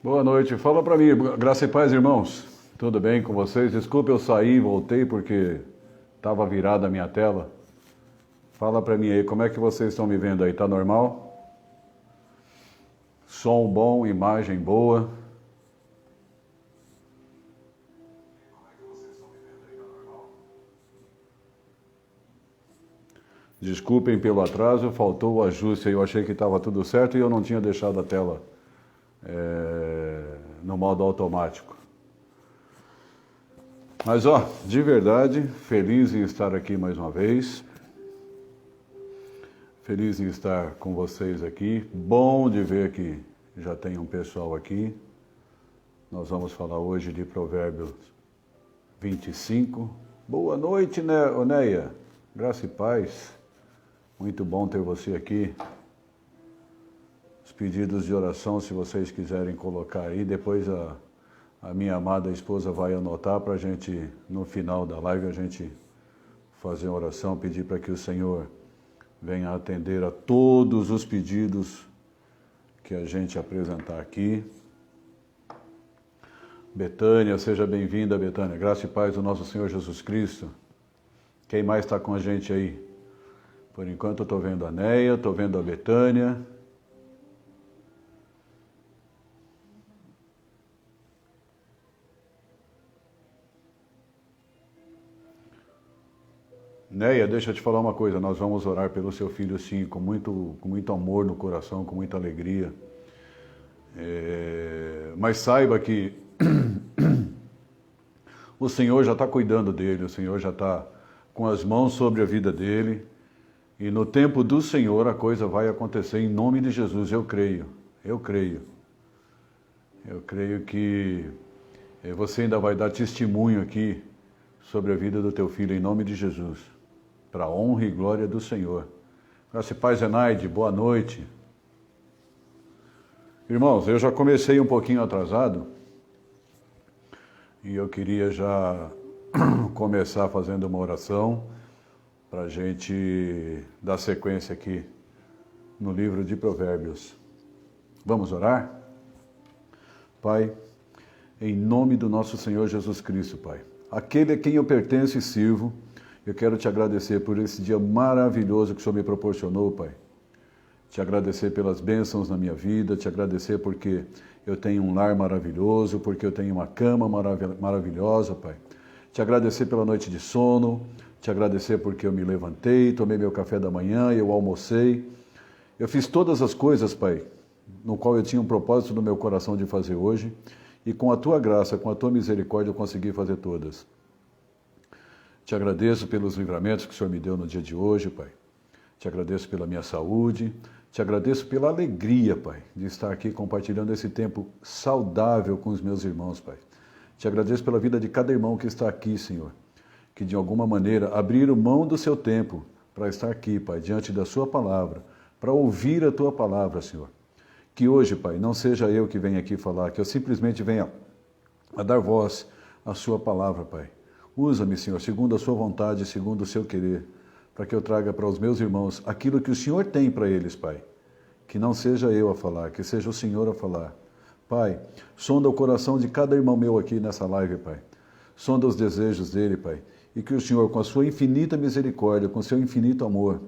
Boa noite. Fala para mim, graça e paz, irmãos. Tudo bem com vocês? Desculpa, eu saí e voltei porque estava virada a minha tela. Fala para mim aí, como é que vocês estão me vendo aí? Tá normal? Som bom, imagem boa. Desculpem pelo atraso, faltou o ajuste aí. Eu achei que estava tudo certo e eu não tinha deixado a tela no modo automático. Mas ó, de verdade, feliz em estar aqui mais uma vez. Feliz em estar com vocês aqui. Bom de ver que já tem um pessoal aqui. Nós vamos falar hoje de Provérbios 25. Boa noite, Oneia. Graça e paz. Muito bom ter você aqui. Os pedidos de oração, se vocês quiserem colocar aí, depois a minha amada esposa vai anotar para a gente, no final da live, a gente fazer uma oração, pedir para que o Senhor venha atender a todos os pedidos que a gente apresentar aqui. Betânia, seja bem-vinda, Betânia. Graça e paz do nosso Senhor Jesus Cristo. Quem mais está com a gente aí? Por enquanto eu estou vendo a Neia, estou vendo a Betânia. Neia, deixa eu te falar uma coisa, nós vamos orar pelo seu filho sim, com muito amor no coração, com muita alegria. Mas saiba que o Senhor já está cuidando dele, o Senhor já está com as mãos sobre a vida dele. E no tempo do Senhor a coisa vai acontecer em nome de Jesus, eu creio. Eu creio que você ainda vai dar testemunho aqui sobre a vida do teu filho em nome de Jesus. Para a honra e glória do Senhor. Graça e paz, Zenaide, boa noite. Irmãos, eu já comecei um pouquinho atrasado e eu queria já começar fazendo uma oração para a gente dar sequência aqui no livro de Provérbios. Vamos orar? Pai, em nome do nosso Senhor Jesus Cristo, Pai, aquele a quem eu pertenço e sirvo, eu quero te agradecer por esse dia maravilhoso que o Senhor me proporcionou, Pai. Te agradecer pelas bênçãos na minha vida, te agradecer porque eu tenho um lar maravilhoso, porque eu tenho uma cama maravilhosa, Pai. Te agradecer pela noite de sono, te agradecer porque eu me levantei, tomei meu café da manhã, eu almocei. Eu fiz todas as coisas, Pai, no qual eu tinha um propósito no meu coração de fazer hoje, e com a Tua graça, com a Tua misericórdia, eu consegui fazer todas. Te agradeço pelos livramentos que o Senhor me deu no dia de hoje, Pai. Te agradeço pela minha saúde, te agradeço pela alegria, Pai, de estar aqui compartilhando esse tempo saudável com os meus irmãos, Pai. Te agradeço pela vida de cada irmão que está aqui, Senhor, que de alguma maneira abriram mão do seu tempo para estar aqui, Pai, diante da Sua palavra, para ouvir a Tua palavra, Senhor. Que hoje, Pai, não seja eu que venha aqui falar, que eu simplesmente venha a dar voz à Sua palavra, Pai. Usa-me, Senhor, segundo a Sua vontade, segundo o Seu querer, para que eu traga para os meus irmãos aquilo que o Senhor tem para eles, Pai. Que não seja eu a falar, que seja o Senhor a falar. Pai, sonda o coração de cada irmão meu aqui nessa live, Pai. Sonda os desejos dele, Pai. E que o Senhor, com a Sua infinita misericórdia, com o Seu infinito amor,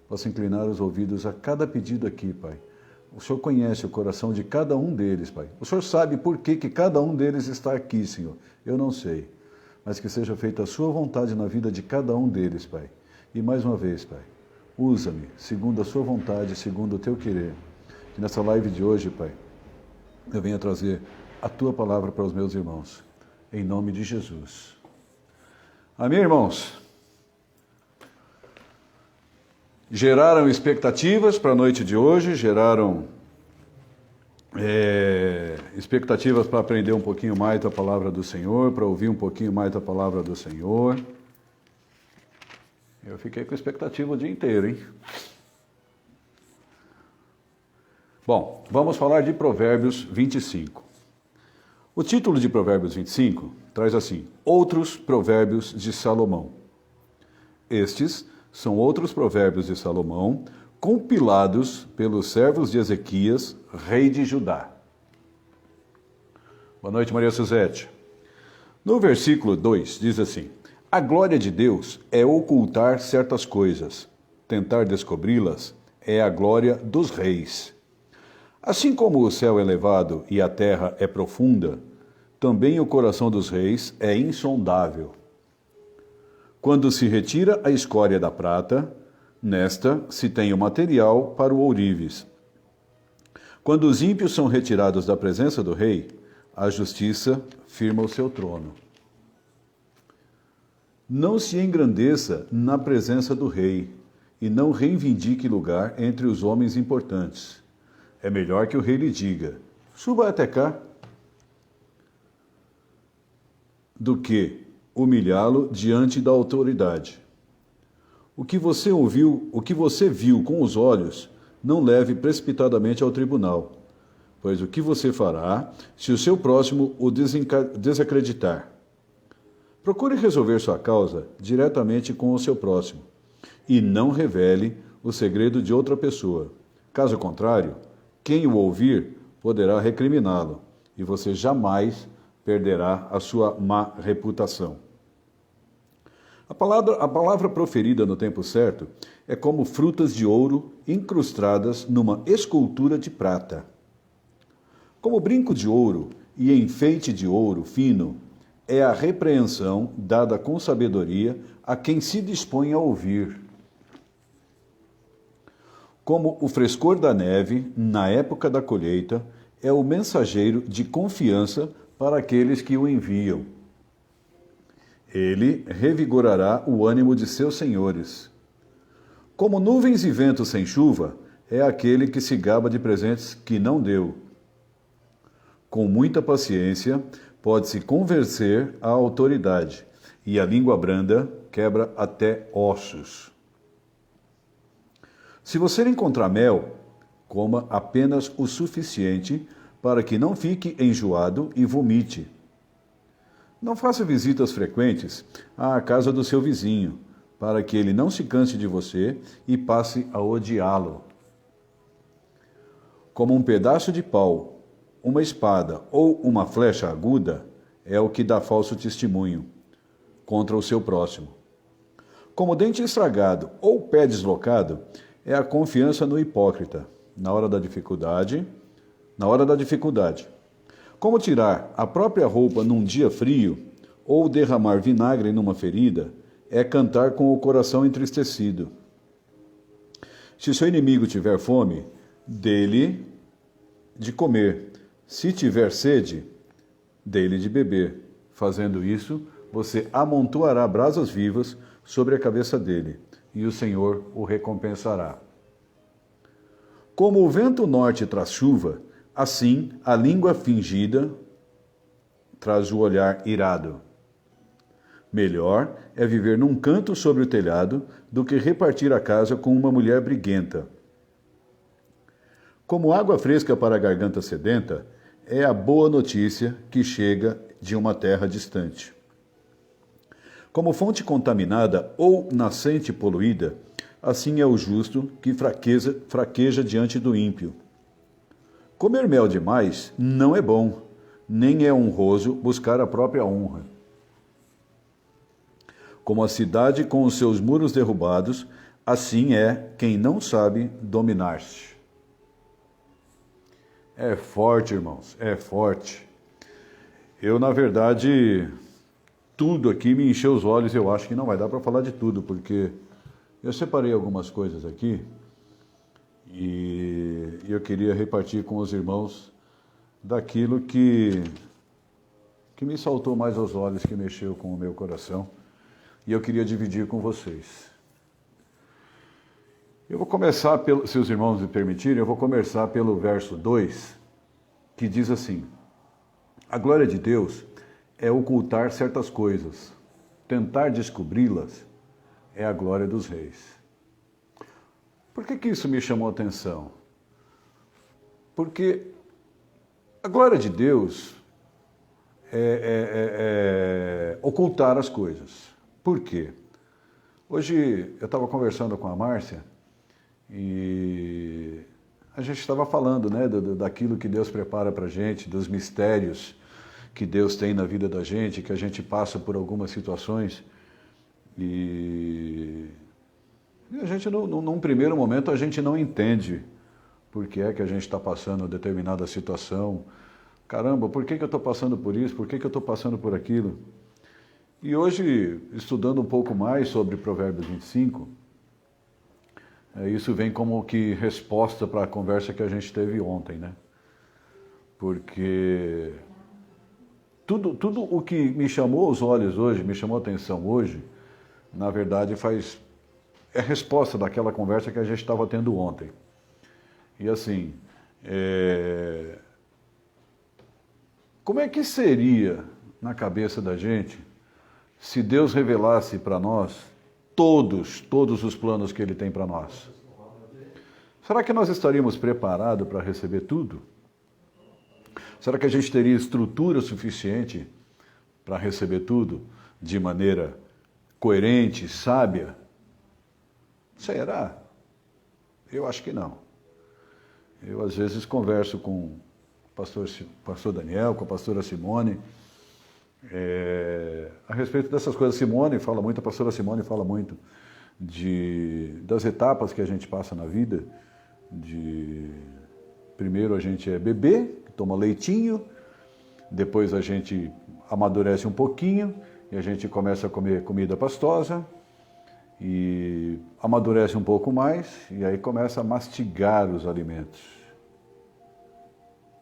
possa inclinar os ouvidos a cada pedido aqui, Pai. O Senhor conhece o coração de cada um deles, Pai. O Senhor sabe por que cada um deles está aqui, Senhor. Eu não sei. Mas que seja feita a Sua vontade na vida de cada um deles, Pai. E mais uma vez, Pai, usa-me segundo a Sua vontade, segundo o Teu querer. Que nessa live de hoje, Pai, eu venha trazer a Tua palavra para os meus irmãos. Em nome de Jesus. Amém, irmãos? Geraram expectativas para a noite de hoje, geraram expectativas para aprender um pouquinho mais da palavra do Senhor, para ouvir um pouquinho mais da palavra do Senhor. Eu fiquei com expectativa o dia inteiro, hein? Bom, vamos falar de Provérbios 25. O título de Provérbios 25 traz assim: Outros Provérbios de Salomão. Estes são outros provérbios de Salomão, compilados pelos servos de Ezequias, rei de Judá. Boa noite, Maria Suzete. No versículo 2 diz assim: a glória de Deus é ocultar certas coisas, tentar descobri-las é a glória dos reis. Assim como o céu é elevado e a terra é profunda, também o coração dos reis é insondável. Quando se retira a escória da prata, nesta se tem o material para o ourives. Quando os ímpios são retirados da presença do rei, a justiça firma o seu trono. Não se engrandeça na presença do rei e não reivindique lugar entre os homens importantes. É melhor que o rei lhe diga: suba até cá, do que humilhá-lo diante da autoridade. O que você viu com os olhos, não leve precipitadamente ao tribunal, pois o que você fará se o seu próximo o desacreditar? Procure resolver sua causa diretamente com o seu próximo, e não revele o segredo de outra pessoa. Caso contrário, quem o ouvir poderá recriminá-lo, e você jamais perderá a sua má reputação. A palavra proferida no tempo certo é como frutas de ouro incrustadas numa escultura de prata. Como brinco de ouro e enfeite de ouro fino, é a repreensão dada com sabedoria a quem se dispõe a ouvir. Como o frescor da neve na época da colheita, é o mensageiro de confiança para aqueles que o enviam. Ele revigorará o ânimo de seus senhores. Como nuvens e ventos sem chuva, é aquele que se gaba de presentes que não deu. Com muita paciência, pode-se convencer a autoridade, e a língua branda quebra até ossos. Se você encontrar mel, coma apenas o suficiente para que não fique enjoado e vomite. Não faça visitas frequentes à casa do seu vizinho, para que ele não se canse de você e passe a odiá-lo. Como um pedaço de pau, uma espada ou uma flecha aguda é o que dá falso testemunho contra o seu próximo. Como dente estragado ou pé deslocado é a confiança no hipócrita na hora da dificuldade. Como tirar a própria roupa num dia frio ou derramar vinagre numa ferida é cantar com o coração entristecido. Se seu inimigo tiver fome, dê-lhe de comer. Se tiver sede, dê-lhe de beber. Fazendo isso, você amontoará brasas vivas sobre a cabeça dele, e o Senhor o recompensará. Como o vento norte traz chuva, assim a língua fingida traz o olhar irado. Melhor é viver num canto sobre o telhado do que repartir a casa com uma mulher briguenta. Como água fresca para a garganta sedenta, é a boa notícia que chega de uma terra distante. Como fonte contaminada ou nascente poluída, assim é o justo que fraqueja diante do ímpio. Comer mel demais não é bom, nem é honroso buscar a própria honra. Como a cidade com os seus muros derrubados, assim é quem não sabe dominar-se. É forte, irmãos, é forte. Eu, na verdade, tudo aqui me encheu os olhos. Eu acho que não vai dar para falar de tudo, porque eu separei algumas coisas aqui e eu queria repartir com os irmãos daquilo que me saltou mais aos olhos, que mexeu com o meu coração, e eu queria dividir com vocês. Eu vou começar, se os irmãos me permitirem, eu vou começar pelo verso 2, que diz assim: a glória de Deus é ocultar certas coisas, tentar descobri-las é a glória dos reis. Por que isso me chamou a atenção? Porque a glória de Deus é ocultar as coisas. Por quê? Hoje eu estava conversando com a Márcia e a gente estava falando, né, daquilo que Deus prepara para a gente, dos mistérios que Deus tem na vida da gente, que a gente passa por algumas situações e a gente, num primeiro momento, a gente não entende por que é que a gente está passando determinada situação. Caramba, por que eu estou passando por isso? Por que eu estou passando por aquilo? E hoje, estudando um pouco mais sobre Provérbios 25, isso vem como que resposta para a conversa que a gente teve ontem, né? Porque tudo o que me chamou os olhos hoje, me chamou a atenção hoje, na verdade é resposta daquela conversa que a gente estava tendo ontem. E assim, como é que seria na cabeça da gente se Deus revelasse para nós todos os planos que Ele tem para nós? Será que nós estaríamos preparados para receber tudo? Será que a gente teria estrutura suficiente para receber tudo de maneira coerente, sábia? Será? Eu acho que não. Eu, às vezes, converso com o pastor Daniel, com a pastora Simone, a respeito dessas coisas. A pastora Simone fala muito das etapas que a gente passa na vida. Primeiro a gente é bebê, toma leitinho, depois a gente amadurece um pouquinho e a gente começa a comer comida pastosa, e amadurece um pouco mais e aí começa a mastigar os alimentos.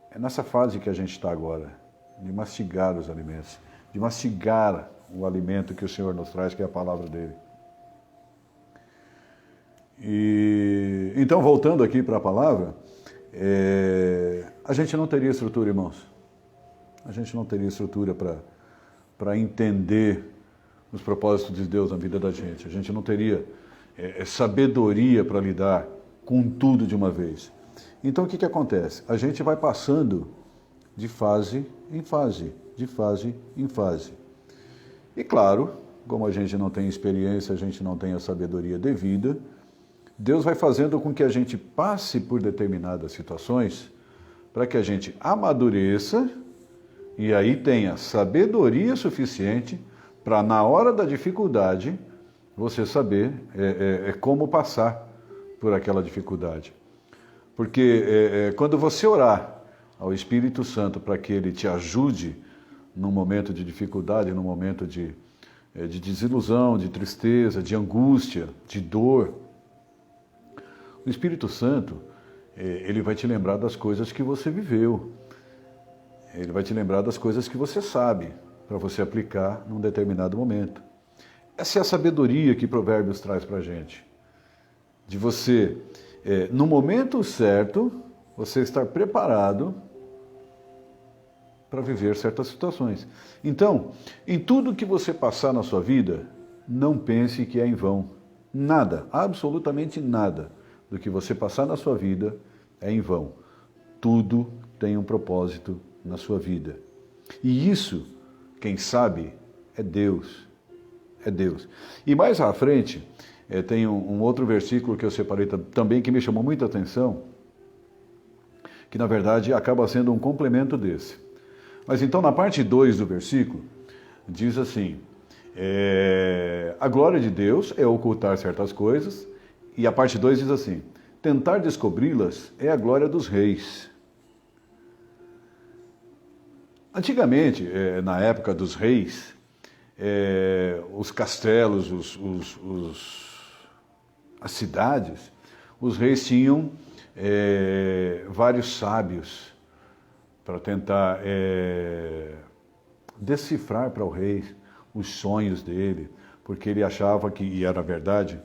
É nessa fase que a gente está agora, de mastigar os alimentos, de mastigar o alimento que o Senhor nos traz, que é a palavra dele. E então, voltando aqui para a palavra, a gente não teria estrutura, irmãos. A gente não teria estrutura para entender os propósitos de Deus na vida da gente. A gente não teria sabedoria para lidar com tudo de uma vez. Então o que acontece? A gente vai passando de fase em fase, de fase em fase. E claro, como a gente não tem experiência, a gente não tem a sabedoria devida, Deus vai fazendo com que a gente passe por determinadas situações para que a gente amadureça e aí tenha sabedoria suficiente para, na hora da dificuldade, você saber como passar por aquela dificuldade. Porque quando você orar ao Espírito Santo para que Ele te ajude num momento de dificuldade, num momento de desilusão, de tristeza, de angústia, de dor, o Espírito Santo, ele vai te lembrar das coisas que você viveu. Ele vai te lembrar das coisas que você sabe, para você aplicar num determinado momento. Essa é a sabedoria que Provérbios traz para a gente. De você, no momento certo, você estar preparado para viver certas situações. Então, em tudo que você passar na sua vida, não pense que é em vão. Nada, absolutamente nada do que você passar na sua vida é em vão. Tudo tem um propósito na sua vida. E isso, quem sabe, é Deus. É Deus. E mais à frente, tem um outro versículo que eu separei também que me chamou muita atenção, que na verdade acaba sendo um complemento desse. Mas então na parte 2 do versículo, diz assim, a glória de Deus é ocultar certas coisas, e a parte 2 diz assim, tentar descobri-las é a glória dos reis. Antigamente, na época dos reis, os castelos, as cidades, os reis tinham vários sábios para tentar decifrar para o rei os sonhos dele, porque ele achava que, e era verdade,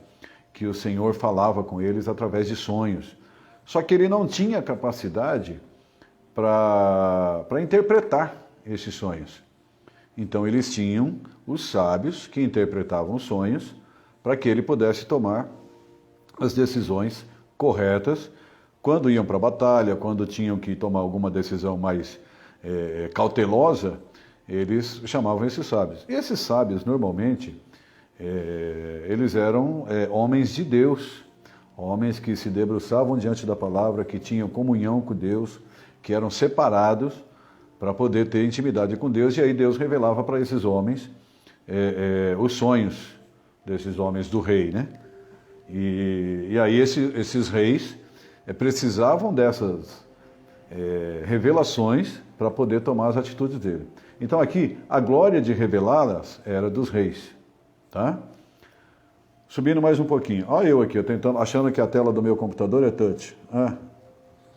que o Senhor falava com eles através de sonhos. Só que ele não tinha capacidade para interpretar esses sonhos. Então eles tinham os sábios que interpretavam os sonhos para que ele pudesse tomar as decisões corretas quando iam para a batalha, quando tinham que tomar alguma decisão mais cautelosa, eles chamavam esses sábios. E esses sábios, normalmente, eles eram homens de Deus, homens que se debruçavam diante da palavra, que tinham comunhão com Deus, que eram separados para poder ter intimidade com Deus, e aí Deus revelava para esses homens os sonhos desses homens do rei, né? E aí esses reis precisavam dessas revelações para poder tomar as atitudes dele. Então aqui, a glória de revelá-las era dos reis, tá? Subindo mais um pouquinho. Olha eu aqui, tentando, achando que a tela do meu computador é touch. Ah,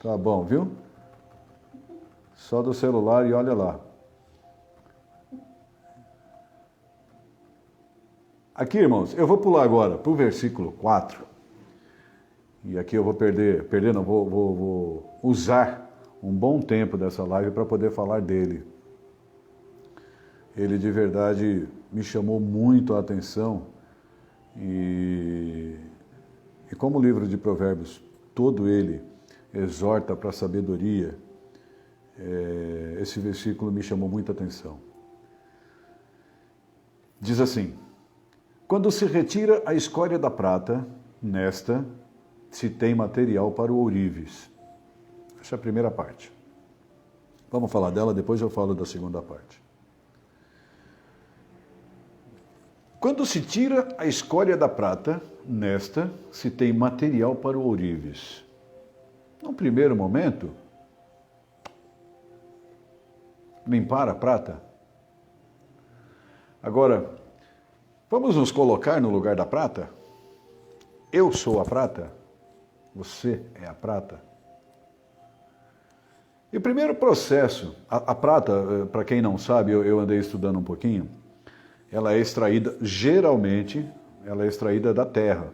tá bom, viu? Só do celular e olha lá. Aqui, irmãos, eu vou pular agora para o versículo 4. E aqui eu vou não, vou usar um bom tempo dessa live para poder falar dele. Ele de verdade me chamou muito a atenção e como o livro de Provérbios, todo ele exorta para a sabedoria, esse versículo me chamou muita atenção. Diz assim: quando se retira a escória da prata, nesta se tem material para o ourives. Essa é a primeira parte. Vamos falar dela, depois eu falo da segunda parte. Quando se tira a escória da prata, nesta se tem material para o ourives. Num primeiro momento, limpar a prata. Agora, vamos nos colocar no lugar da prata? Eu sou a prata, você é a prata. E o primeiro processo, a prata, para quem não sabe, eu andei estudando um pouquinho, ela é extraída, geralmente, ela é extraída da terra.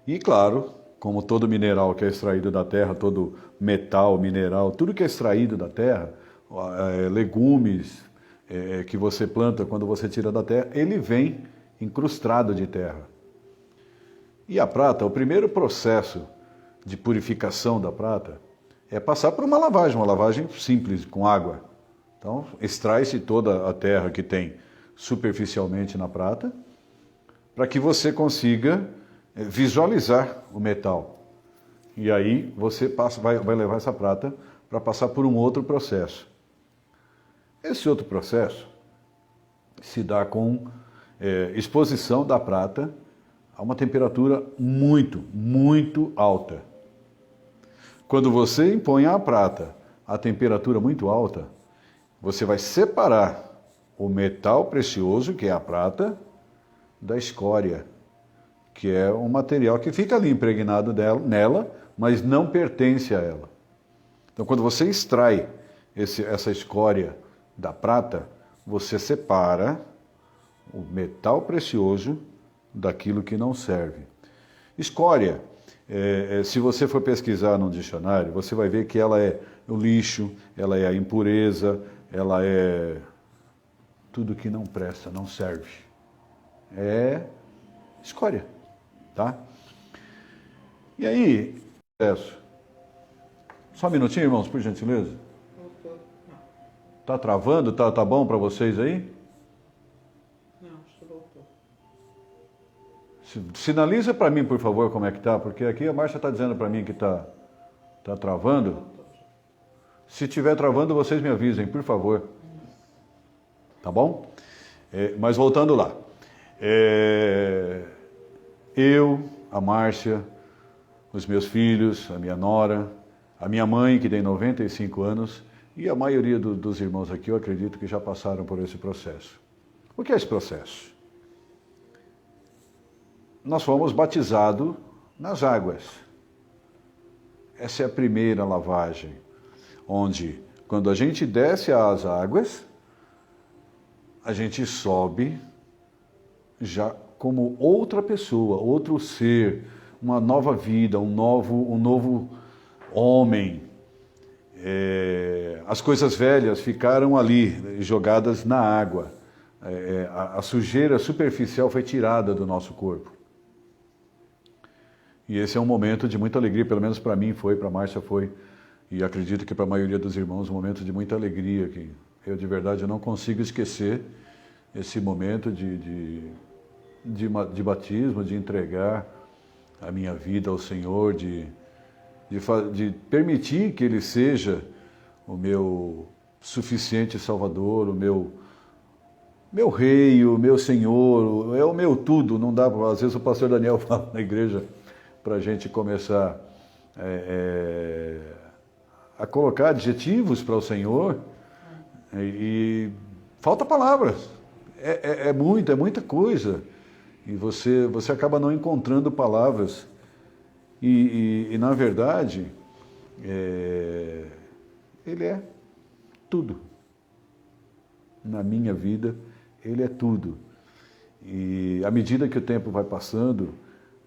E claro, como todo mineral que é extraído da terra, todo metal, mineral, tudo que é extraído da terra, legumes que você planta quando você tira da terra, ele vem incrustado de terra. E a prata, o primeiro processo de purificação da prata é passar por uma lavagem simples, com água. Então, extrai-se toda a terra que tem superficialmente na prata, para que você consiga visualizar o metal. E aí você vai levar essa prata para passar por um outro processo. Esse outro processo se dá com exposição da prata a uma temperatura muito, muito alta. Quando você impõe a prata a temperatura muito alta, você vai separar o metal precioso, que é a prata, da escória, que é um material que fica ali impregnado nela, mas não pertence a ela. Então, quando você extrai essa escória da prata, você separa o metal precioso daquilo que não serve. Escória, se você for pesquisar num dicionário, você vai ver que ela é o lixo, ela é a impureza, ela é tudo que não presta, não serve. É escória, tá? E aí, só um minutinho, irmãos, por gentileza. Tá travando? Tá bom para vocês aí? Não, acho que voltou. Sinaliza para mim, por favor, como é que tá, porque aqui a Márcia está dizendo para mim que tá travando. Se estiver travando, vocês me avisem, por favor. Tá bom? Mas voltando lá. Eu, a Márcia, os meus filhos, a minha nora, a minha mãe, que tem 95 anos, e a maioria dos irmãos aqui, eu acredito que já passaram por esse processo. O que é esse processo? Nós fomos batizados nas águas. Essa é a primeira lavagem, onde, quando a gente desce às águas, a gente sobe já como outra pessoa, outro ser, uma nova vida, um novo homem. As coisas velhas ficaram ali, jogadas na água. A sujeira superficial foi tirada do nosso corpo. E esse é um momento de muita alegria, pelo menos para mim foi, para a Márcia foi, e acredito que para a maioria dos irmãos, um momento de muita alegria, que eu de verdade não consigo esquecer esse momento de batismo, de entregar a minha vida ao Senhor, de permitir que Ele seja o meu suficiente Salvador, o meu Rei, o meu Senhor, é o meu tudo. Não dá, às vezes o pastor Daniel fala na igreja para a gente começar a colocar adjetivos para o Senhor e falta palavras. É muita coisa. E você acaba não encontrando palavras. E na verdade, Ele é tudo. Na minha vida, Ele é tudo. E à medida que o tempo vai passando,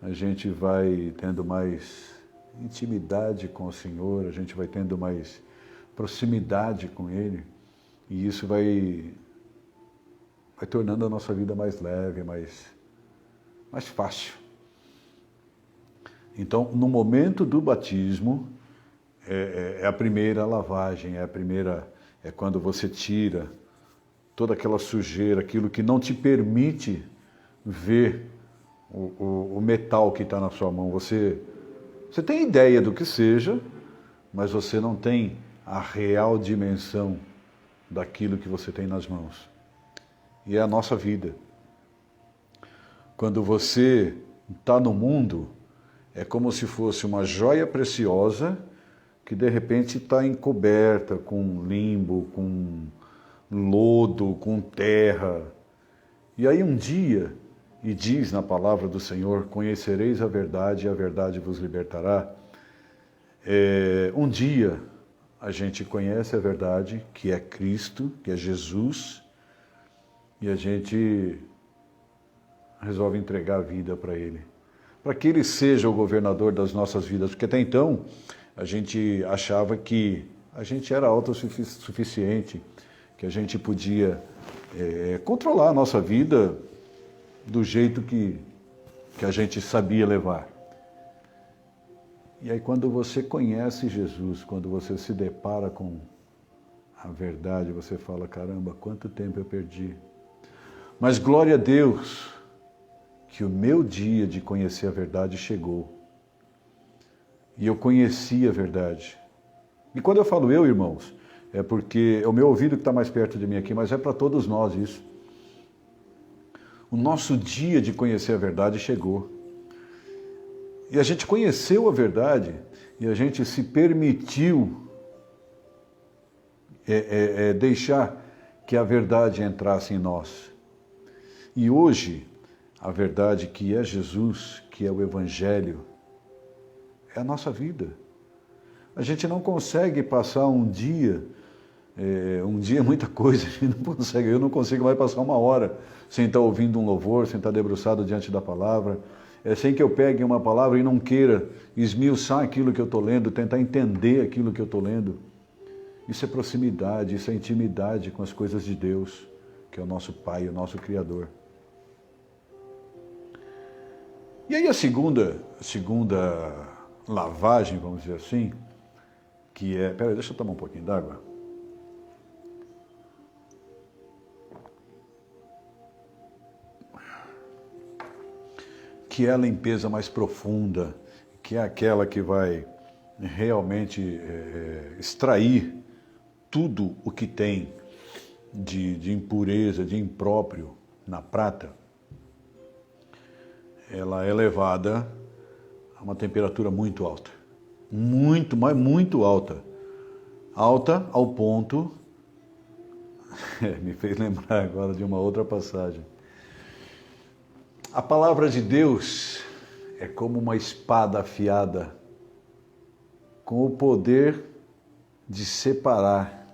a gente vai tendo mais intimidade com o Senhor, a gente vai tendo mais proximidade com Ele. E isso vai tornando a nossa vida mais leve, mais fácil. Então, no momento do batismo, é a primeira lavagem, é quando você tira toda aquela sujeira, aquilo que não te permite ver o metal que está na sua mão. Você tem ideia do que seja, mas você não tem a real dimensão daquilo que você tem nas mãos. E é a nossa vida. Quando você está no mundo, é como se fosse uma joia preciosa que de repente está encoberta com limbo, com lodo, com terra. E aí um dia, e diz na palavra do Senhor, conhecereis a verdade e a verdade vos libertará. Um dia a gente conhece a verdade, que é Cristo, que é Jesus, e a gente resolve entregar a vida para Ele. Para que Ele seja o governador das nossas vidas. Porque até então, a gente achava que a gente era autossuficiente, que a gente podia controlar a nossa vida do jeito que a gente sabia levar. E aí quando você conhece Jesus, quando você se depara com a verdade, você fala, caramba, quanto tempo eu perdi. Mas glória a Deus que o meu dia de conhecer a verdade chegou. E eu conheci a verdade. E quando eu falo eu, irmãos, é porque é o meu ouvido que está mais perto de mim aqui, mas é para todos nós isso. O nosso dia de conhecer a verdade chegou. E a gente conheceu a verdade e a gente se permitiu deixar que a verdade entrasse em nós. E hoje, a verdade que é Jesus, que é o Evangelho, é a nossa vida. A gente não consegue passar um dia é muita coisa, a gente não consegue. Eu não consigo mais passar uma hora sem estar ouvindo um louvor, sem estar debruçado diante da palavra, sem que eu pegue uma palavra e não queira esmiuçar aquilo que eu estou lendo, tentar entender aquilo que eu estou lendo. Isso é proximidade, isso é intimidade com as coisas de Deus, que é o nosso Pai, o nosso Criador. E aí a segunda lavagem, vamos dizer assim, que é... Peraí, deixa eu tomar um pouquinho d'água. Que é a limpeza mais profunda, que é aquela que vai realmente extrair tudo o que tem de impureza, de impróprio na prata. Ela é levada a uma temperatura muito alta. Muito, mas muito alta. Alta ao ponto... me fez lembrar agora de uma outra passagem. A palavra de Deus é como uma espada afiada, com o poder de separar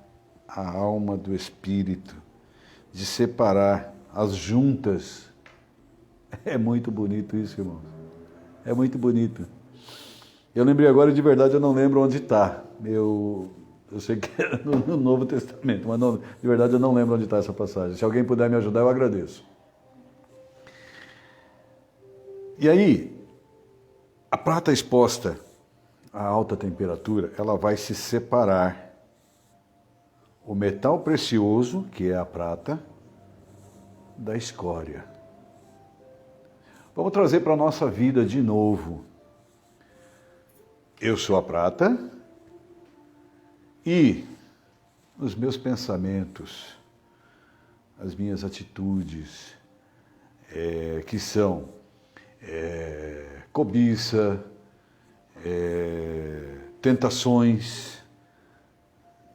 a alma do espírito, de separar as juntas. É muito bonito isso, irmãos. É muito bonito. Eu lembrei agora, de verdade, eu não lembro onde está. Eu sei que é no Novo Testamento, mas não, de verdade eu não lembro onde está essa passagem. Se alguém puder me ajudar, eu agradeço. E aí, a prata exposta a alta temperatura, ela vai se separar o metal precioso, que é a prata, da escória. Vamos trazer para a nossa vida de novo. Eu sou a prata e os meus pensamentos, as minhas atitudes, que são cobiça, tentações,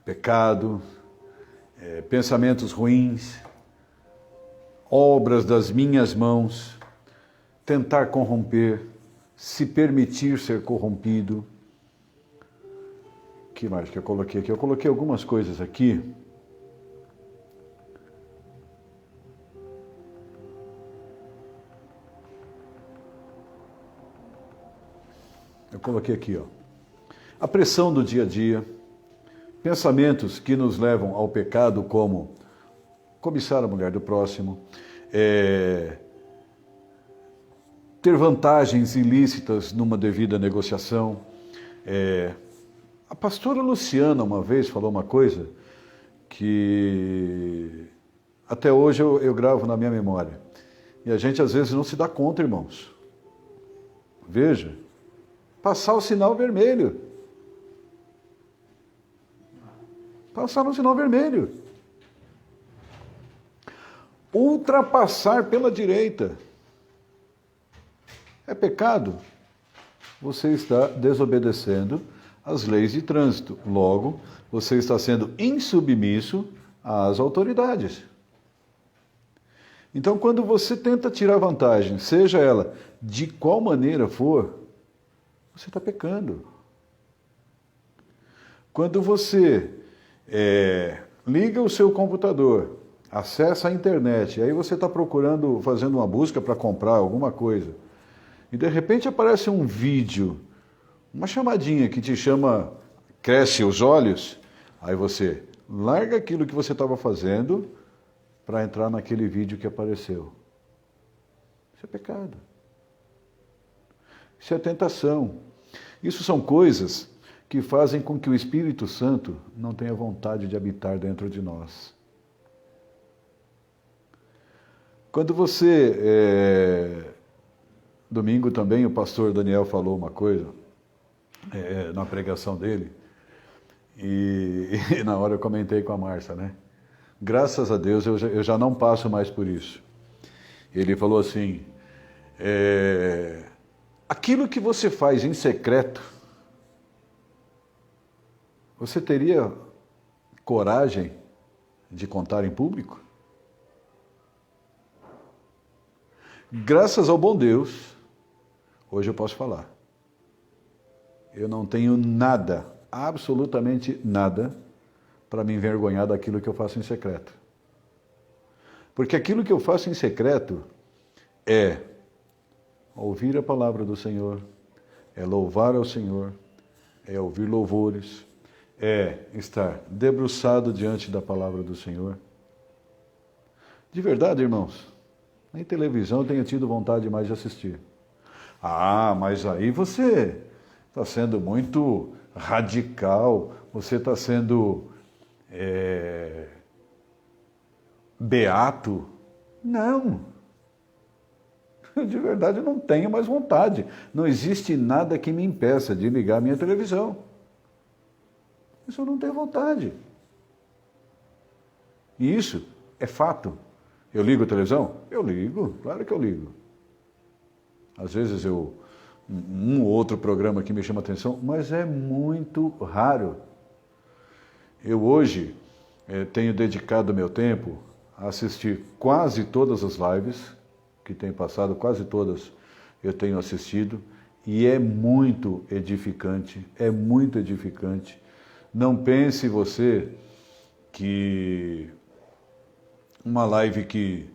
pecado, pensamentos ruins, obras das minhas mãos, tentar corromper, se permitir ser corrompido. O que mais que eu coloquei aqui? Eu coloquei algumas coisas aqui. Eu coloquei aqui, ó. A pressão do dia a dia, pensamentos que nos levam ao pecado, como cobiçar a mulher do próximo, ter vantagens ilícitas numa devida negociação. A pastora Luciana uma vez falou uma coisa que até hoje eu gravo na minha memória. E a gente às vezes não se dá conta, irmãos. Veja, passar o sinal vermelho. Passar no sinal vermelho. Ultrapassar pela direita. É pecado? Você está desobedecendo as leis de trânsito. Logo, você está sendo insubmisso às autoridades. Então, quando você tenta tirar vantagem, seja ela de qual maneira for, você está pecando. Quando você liga o seu computador, acessa a internet, aí você está procurando, fazendo uma busca para comprar alguma coisa, e de repente aparece um vídeo, uma chamadinha que te chama, cresce os olhos, aí você larga aquilo que você estava fazendo para entrar naquele vídeo que apareceu. Isso é pecado. Isso é tentação. Isso são coisas que fazem com que o Espírito Santo não tenha vontade de habitar dentro de nós. Quando você... Domingo também o pastor Daniel falou uma coisa, na pregação dele, e na hora eu comentei com a Márcia, né? Graças a Deus eu já não passo mais por isso. Ele falou assim, aquilo que você faz em secreto, você teria coragem de contar em público? Graças ao bom Deus, hoje eu posso falar. Eu não tenho nada, absolutamente nada, para me envergonhar daquilo que eu faço em secreto. Porque aquilo que eu faço em secreto é ouvir a palavra do Senhor, é louvar ao Senhor, é ouvir louvores, é estar debruçado diante da palavra do Senhor. De verdade, irmãos, nem televisão eu tenho tido vontade mais de assistir. Ah, mas aí você está sendo muito radical, você está sendo beato. Não. De verdade eu não tenho mais vontade. Não existe nada que me impeça de ligar a minha televisão. Isso eu não tenho vontade. E isso é fato. Eu ligo a televisão? Eu ligo, claro que eu ligo. Às vezes um ou outro programa que me chama a atenção, mas é muito raro. Eu hoje tenho dedicado meu tempo a assistir quase todas as lives que tem passado, quase todas eu tenho assistido, e é muito edificante, é muito edificante. Não pense você que uma live que,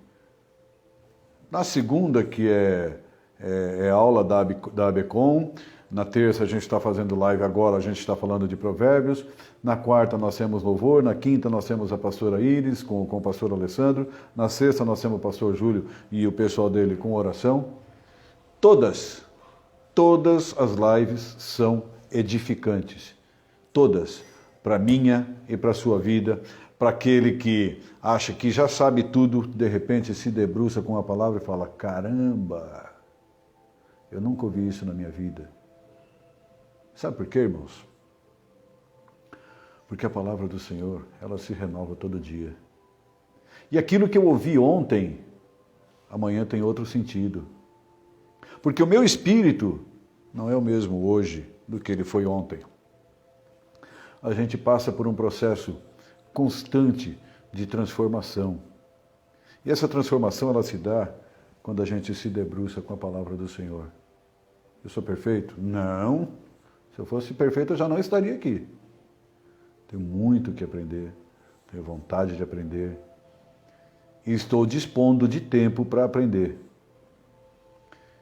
na segunda, que é aula da ABCOM, na terça a gente está fazendo live agora, a gente está falando de provérbios, na quarta nós temos louvor, na quinta nós temos a pastora Iris com o pastor Alessandro, na sexta nós temos o pastor Júlio e o pessoal dele com oração. Todas as lives são edificantes, todas, para a minha e para a sua vida, para aquele que acha que já sabe tudo, de repente se debruça com a palavra e fala, caramba, eu nunca ouvi isso na minha vida. Sabe por quê, irmãos? Porque a palavra do Senhor, ela se renova todo dia. E aquilo que eu ouvi ontem, amanhã tem outro sentido. Porque o meu espírito não é o mesmo hoje do que ele foi ontem. A gente passa por um processo constante de transformação. E essa transformação, ela se dá quando a gente se debruça com a palavra do Senhor. Eu sou perfeito? Não. Se eu fosse perfeito, eu já não estaria aqui. Tenho muito que aprender, tenho vontade de aprender. E estou dispondo de tempo para aprender.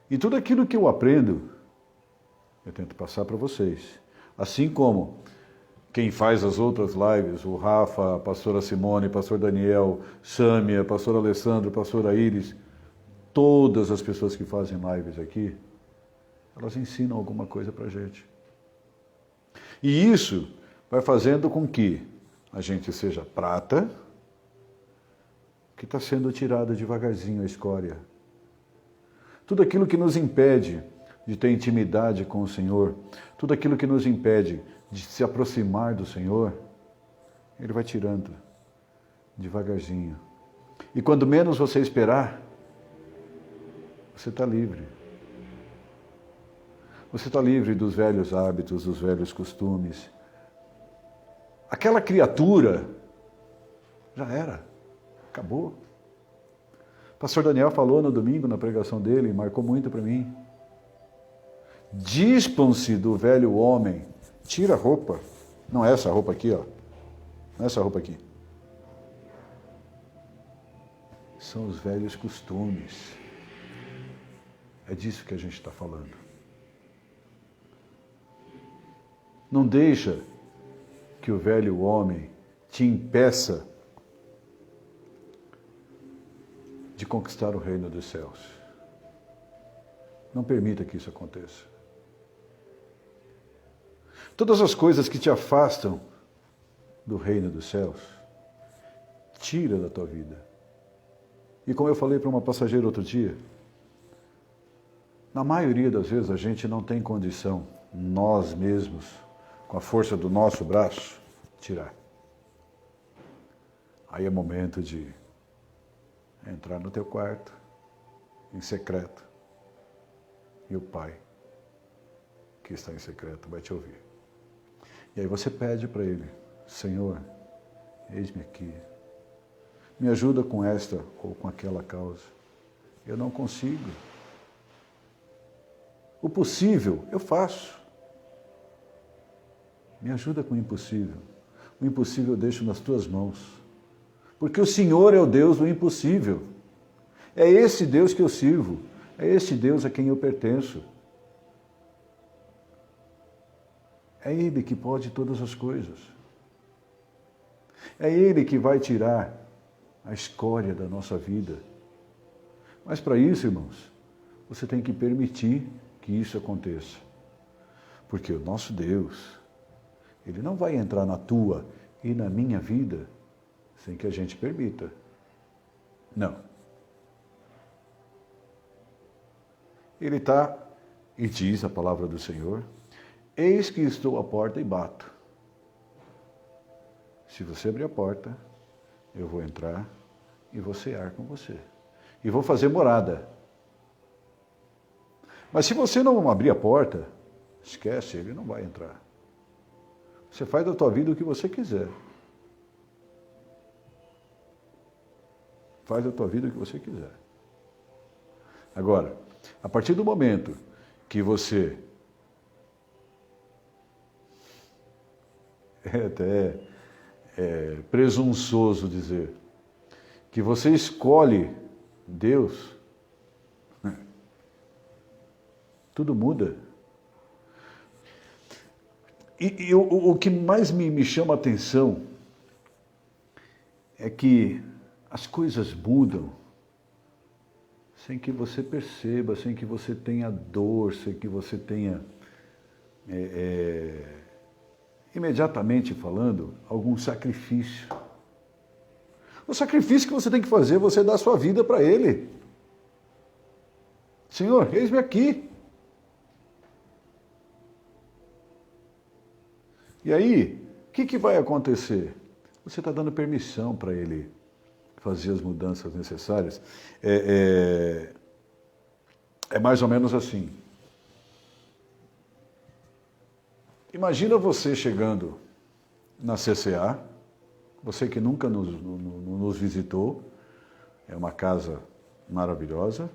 E tudo aquilo que eu aprendo, eu tento passar para vocês. Assim como quem faz as outras lives, o Rafa, a pastora Simone, pastor Daniel, Sâmia, pastor Alessandro, pastora Iris, todas as pessoas que fazem lives aqui, elas ensinam alguma coisa para a gente. E isso vai fazendo com que a gente seja prata, que está sendo tirada devagarzinho a escória. Tudo aquilo que nos impede de ter intimidade com o Senhor, tudo aquilo que nos impede de se aproximar do Senhor, Ele vai tirando devagarzinho. E quando menos você esperar, você está livre. Você está livre dos velhos hábitos, dos velhos costumes. Aquela criatura já era, acabou. O pastor Daniel falou no domingo, na pregação dele, marcou muito para mim. Dispam-se do velho homem, tira a roupa. Não é essa roupa aqui, ó. Não é essa roupa aqui. São os velhos costumes. É disso que a gente está falando. Não deixa que o velho homem te impeça de conquistar o reino dos céus. Não permita que isso aconteça. Todas as coisas que te afastam do reino dos céus, tira da tua vida. E como eu falei para uma passageira outro dia, na maioria das vezes a gente não tem condição, nós mesmos, com a força do nosso braço, tirar. Aí é momento de entrar no teu quarto, em secreto, e o Pai, que está em secreto, vai te ouvir. E aí você pede para Ele, Senhor, eis-me aqui, me ajuda com esta ou com aquela causa. Eu não consigo. O possível, eu faço. Me ajuda com o impossível. O impossível eu deixo nas tuas mãos. Porque o Senhor é o Deus do impossível. É esse Deus que eu sirvo. É esse Deus a quem eu pertenço. É Ele que pode todas as coisas. É Ele que vai tirar a escória da nossa vida. Mas para isso, irmãos, você tem que permitir que isso aconteça. Porque o nosso Deus, Ele não vai entrar na tua e na minha vida sem que a gente permita. Não. Ele está, e diz a palavra do Senhor, eis que estou à porta e bato. Se você abrir a porta, eu vou entrar e vou cear com você. E vou fazer morada. Mas se você não abrir a porta, esquece, Ele não vai entrar. Você faz da tua vida o que você quiser. Faz da tua vida o que você quiser. Agora, a partir do momento que você... É até presunçoso dizer que você escolhe Deus, tudo muda. E o que mais me chama a atenção é que as coisas mudam sem que você perceba, sem que você tenha dor, sem que você tenha, imediatamente falando, algum sacrifício. O sacrifício que você tem que fazer é você dar a sua vida para Ele. Senhor, eis-me aqui. E aí, que vai acontecer? Você está dando permissão para ele fazer as mudanças necessárias. É mais ou menos assim. Imagina você chegando na CCA, você que nunca nos visitou, é uma casa maravilhosa.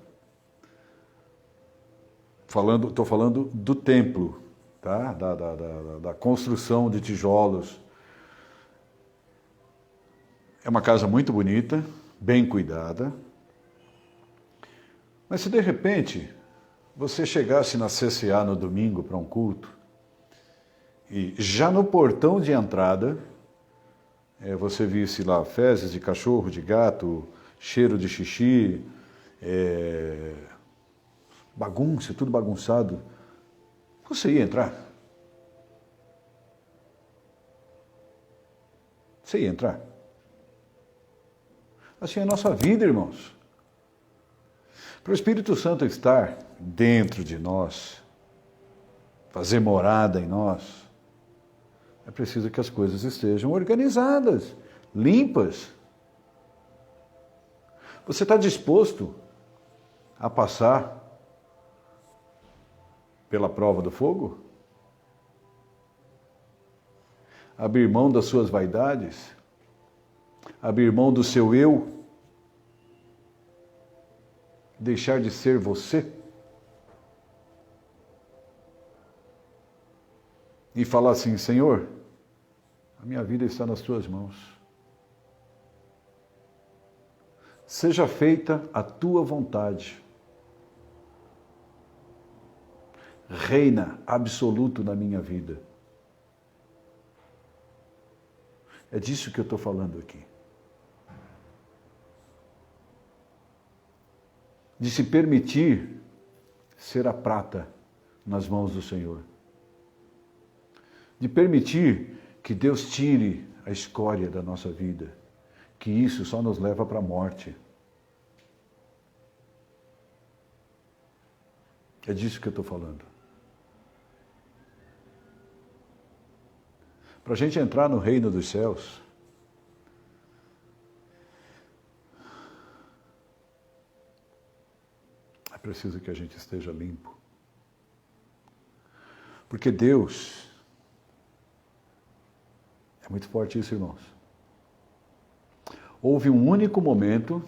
Estou falando do templo, tá? Da construção de tijolos. É uma casa muito bonita, bem cuidada. Mas se de repente você chegasse na CCA no domingo para um culto, e já no portão de entrada, você visse lá fezes de cachorro, de gato, cheiro de xixi, bagunça, tudo bagunçado, você ia entrar? Você ia entrar? Assim é a nossa vida, irmãos. Para o Espírito Santo estar dentro de nós, fazer morada em nós, é preciso que as coisas estejam organizadas, limpas. Você está disposto a passar pela prova do fogo? Abrir mão das suas vaidades? Abrir mão do seu eu? Deixar de ser você? E falar assim, Senhor, a minha vida está nas tuas mãos. Seja feita a tua vontade. Reina absoluto na minha vida. É disso que eu estou falando aqui. De se permitir ser a prata nas mãos do Senhor. De permitir que Deus tire a escória da nossa vida, que isso só nos leva para a morte. É disso que eu estou falando. Para a gente entrar no reino dos céus, é preciso que a gente esteja limpo. Porque Deus, é muito forte isso, irmãos. Houve um único momento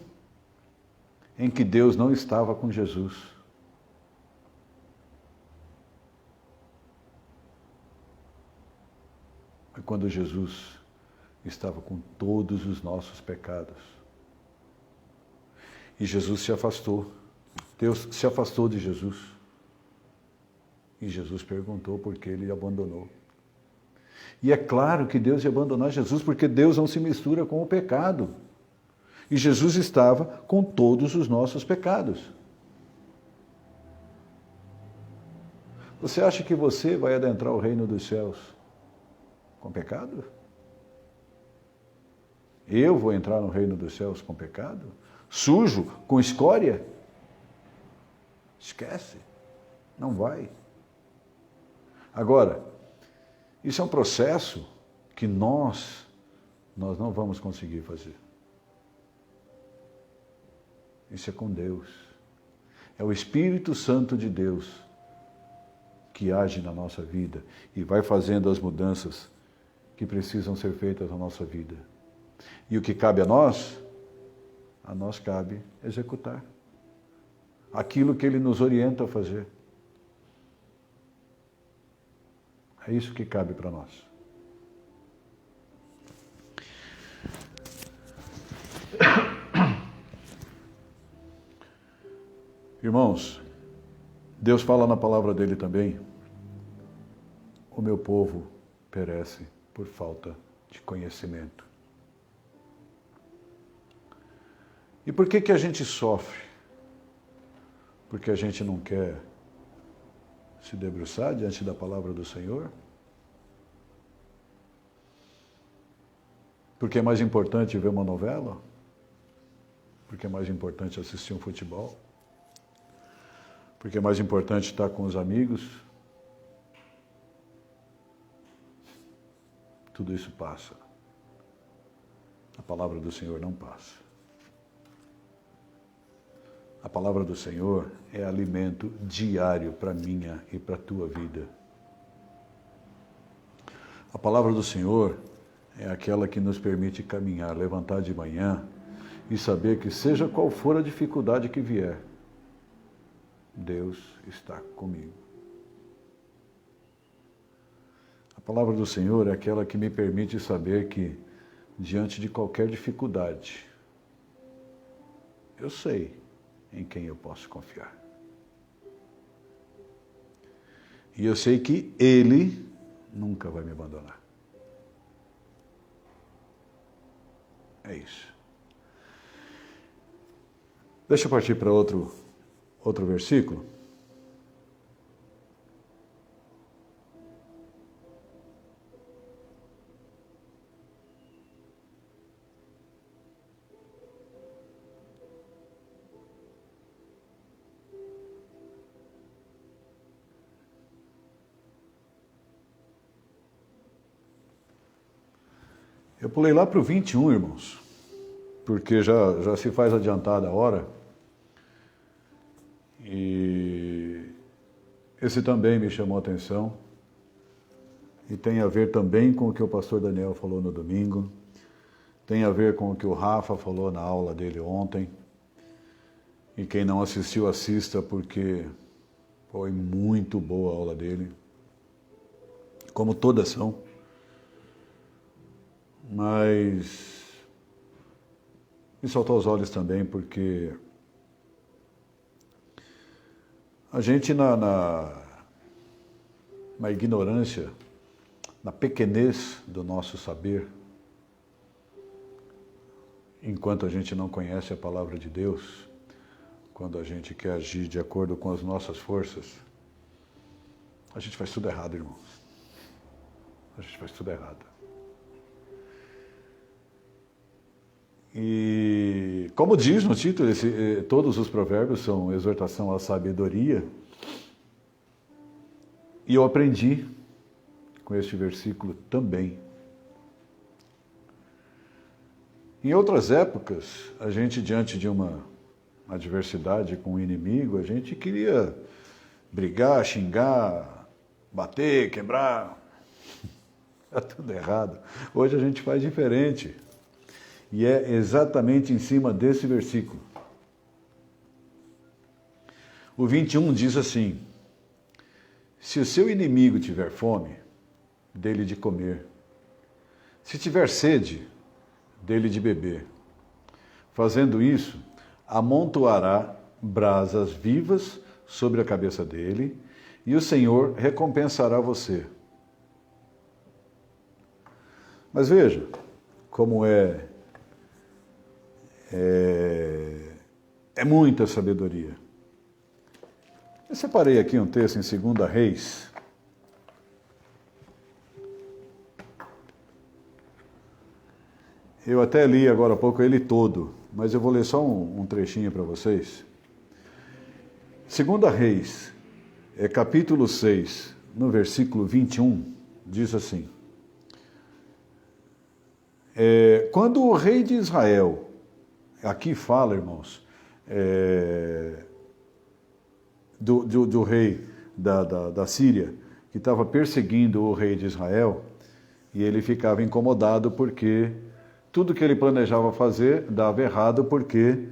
em que Deus não estava com Jesus. Foi quando Jesus estava com todos os nossos pecados. E Jesus se afastou. Deus se afastou de Jesus. E Jesus perguntou por que ele abandonou. E é claro que Deus ia abandonar Jesus, porque Deus não se mistura com o pecado. E Jesus estava com todos os nossos pecados. Você acha que você vai adentrar o reino dos céus com pecado? Eu vou entrar no reino dos céus com pecado? Sujo, com escória? Esquece, não vai. Agora, isso é um processo que nós não vamos conseguir fazer. Isso é com Deus. É o Espírito Santo de Deus que age na nossa vida e vai fazendo as mudanças que precisam ser feitas na nossa vida. E o que cabe a nós cabe executar aquilo que Ele nos orienta a fazer. É isso que cabe para nós. Irmãos, Deus fala na palavra dele também: o meu povo perece por falta de conhecimento. E por que a gente sofre? Porque a gente não quer se debruçar diante da palavra do Senhor? Porque é mais importante ver uma novela? Porque é mais importante assistir um futebol? Porque é mais importante estar com os amigos? tudo isso passa. A palavra do Senhor não passa. A palavra do Senhor é alimento diário para a minha e para a tua vida. A palavra do Senhor é aquela que nos permite caminhar, levantar de manhã e saber que seja qual for a dificuldade que vier, Deus está comigo. A palavra do Senhor é aquela que me permite saber que, diante de qualquer dificuldade, eu sei em quem eu posso confiar. E eu sei que Ele nunca vai me abandonar. É isso. Deixa eu partir para outro versículo. Eu pulei lá para o 21, irmãos, porque já se faz adiantada a hora. E esse também me chamou a atenção. E tem a ver também com o que o pastor Daniel falou no domingo. Tem a ver com o que o Rafa falou na aula dele ontem. E quem não assistiu, assista, porque foi muito boa a aula dele. Como todas são. Mas me saltou aos olhos também, porque a gente na ignorância, na pequenez do nosso saber, enquanto a gente não conhece a palavra de Deus, quando a gente quer agir de acordo com as nossas forças, a gente faz tudo errado, irmãos. A gente faz tudo errado. E, como diz no título, todos os provérbios são exortação à sabedoria. E eu aprendi com este versículo também. Em outras épocas, a gente, diante de uma adversidade com o inimigo, a gente queria brigar, xingar, bater, quebrar. Está tudo errado. Hoje a gente faz diferente. E é exatamente em cima desse versículo. O 21 diz assim: se o seu inimigo tiver fome, dê-lhe de comer. Se tiver sede, dê-lhe de beber. Fazendo isso, amontoará brasas vivas sobre a cabeça dele, e o Senhor recompensará você. Mas veja como é muita sabedoria. Eu separei aqui um texto em 2 Reis. Eu até li agora há pouco ele todo, mas eu vou ler só um trechinho para vocês. 2 Reis, capítulo 6, no versículo 21, diz assim: quando o rei de Israel, aqui fala, irmãos, do rei da Síria, que estava perseguindo o rei de Israel, e ele ficava incomodado porque tudo que ele planejava fazer dava errado, porque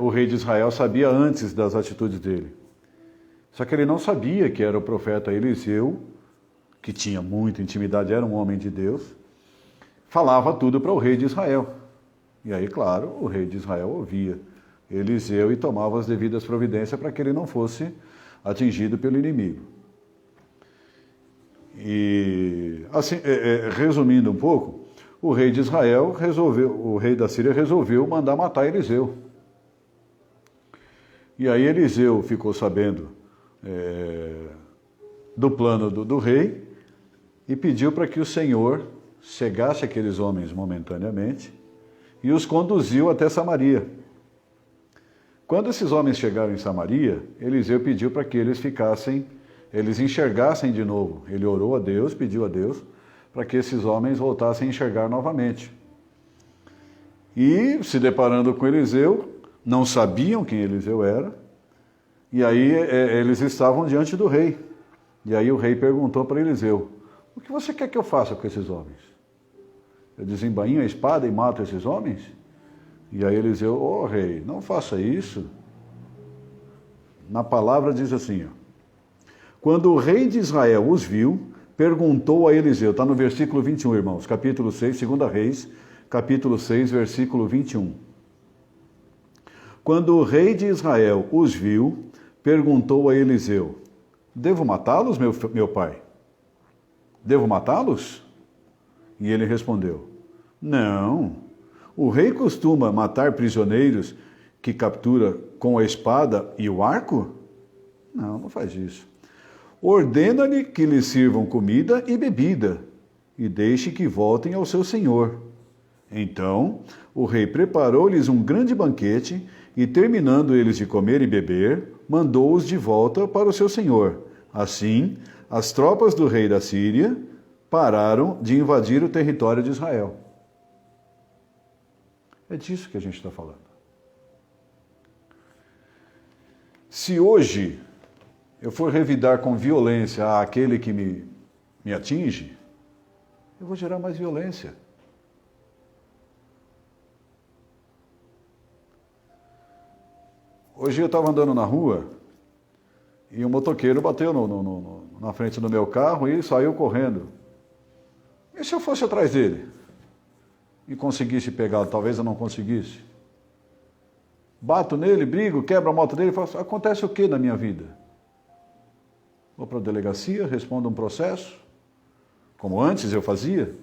o rei de Israel sabia antes das atitudes dele. Só que ele não sabia que era o profeta Eliseu, que tinha muita intimidade, era um homem de Deus, falava tudo para o rei de Israel. E aí, claro, o rei de Israel ouvia Eliseu e tomava as devidas providências para que ele não fosse atingido pelo inimigo. E, assim, resumindo um pouco, o rei de Israel o rei da Síria resolveu mandar matar Eliseu. E aí Eliseu ficou sabendo do plano do rei e pediu para que o Senhor cegasse aqueles homens momentaneamente e os conduziu até Samaria. Quando esses homens chegaram em Samaria, Eliseu pediu para que eles enxergassem de novo. Ele orou a Deus, pediu a Deus, para que esses homens voltassem a enxergar novamente. E, se deparando com Eliseu, não sabiam quem Eliseu era, e aí eles estavam diante do rei. E aí o rei perguntou para Eliseu: o que você quer que eu faça com esses homens? Eu desembainho a espada e mato esses homens? E aí Eliseu: ô rei, não faça isso. Na palavra diz assim, ó: quando o rei de Israel os viu, perguntou a Eliseu, está no versículo 21, irmãos, capítulo 6, 2 Reis, capítulo 6, versículo 21. Quando o rei de Israel os viu, perguntou a Eliseu: devo matá-los, meu pai? Devo matá-los? E ele respondeu: não, o rei costuma matar prisioneiros que captura com a espada e o arco? Não, não faz isso. Ordena-lhe que lhes sirvam comida e bebida, e deixe que voltem ao seu senhor. Então o rei preparou-lhes um grande banquete, e terminando eles de comer e beber, mandou-os de volta para o seu senhor. Assim, as tropas do rei da Síria pararam de invadir o território de Israel. É disso que a gente está falando. Se hoje eu for revidar com violência aquele que me atinge, eu vou gerar mais violência. Hoje eu estava andando na rua e um motoqueiro bateu na frente do meu carro e saiu correndo. E se eu fosse atrás dele e conseguisse pegá-lo? Talvez eu não conseguisse. Bato nele, brigo, quebro a moto dele e falo: acontece o que na minha vida? Vou para a delegacia, respondo um processo, como antes eu fazia?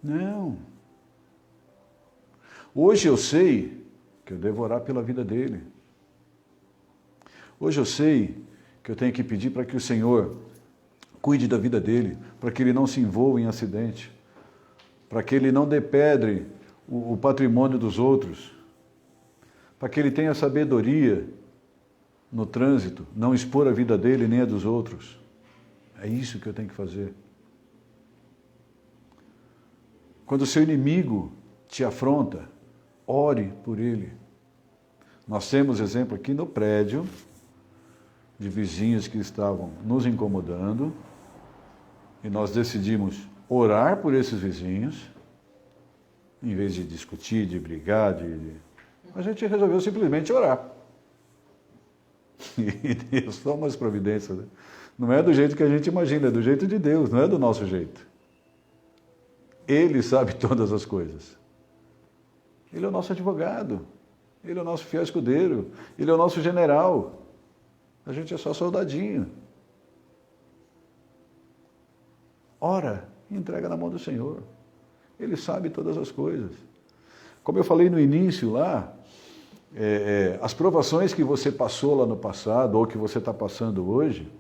Não. Hoje eu sei que eu devo orar pela vida dele. Hoje eu sei que eu tenho que pedir para que o Senhor cuide da vida dele, para que ele não se envolva em acidente, para que ele não depedre o patrimônio dos outros, para que ele tenha sabedoria no trânsito, não expor a vida dele nem a dos outros. É isso que eu tenho que fazer. Quando o seu inimigo te afronta, ore por ele. Nós temos exemplo aqui no prédio de vizinhos que estavam nos incomodando e nós decidimos orar por esses vizinhos, em vez de discutir, de brigar, a gente resolveu simplesmente orar. E Deus toma as providências. Né? Não é do jeito que a gente imagina, é do jeito de Deus, não é do nosso jeito. Ele sabe todas as coisas. Ele é o nosso advogado, ele é o nosso fiel escudeiro, ele é o nosso general. A gente é só soldadinho. Ora e entrega na mão do Senhor. Ele sabe todas as coisas. Como eu falei no início lá, as provações que você passou lá no passado, ou que você está passando hoje,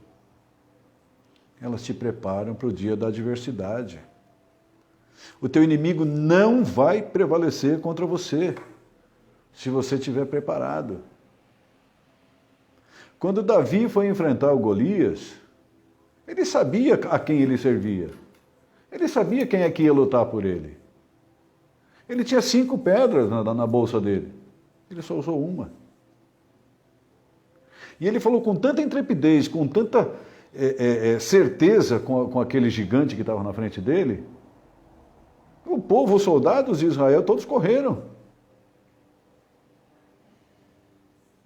elas te preparam para o dia da adversidade. O teu inimigo não vai prevalecer contra você, se você estiver preparado. Quando Davi foi enfrentar o Golias, ele sabia a quem ele servia. Ele sabia quem é que ia lutar por ele. Ele tinha 5 pedras na bolsa dele. Ele só usou uma. E ele falou com tanta intrepidez, com tanta certeza com aquele gigante que estava na frente dele. O povo, os soldados de Israel, todos correram.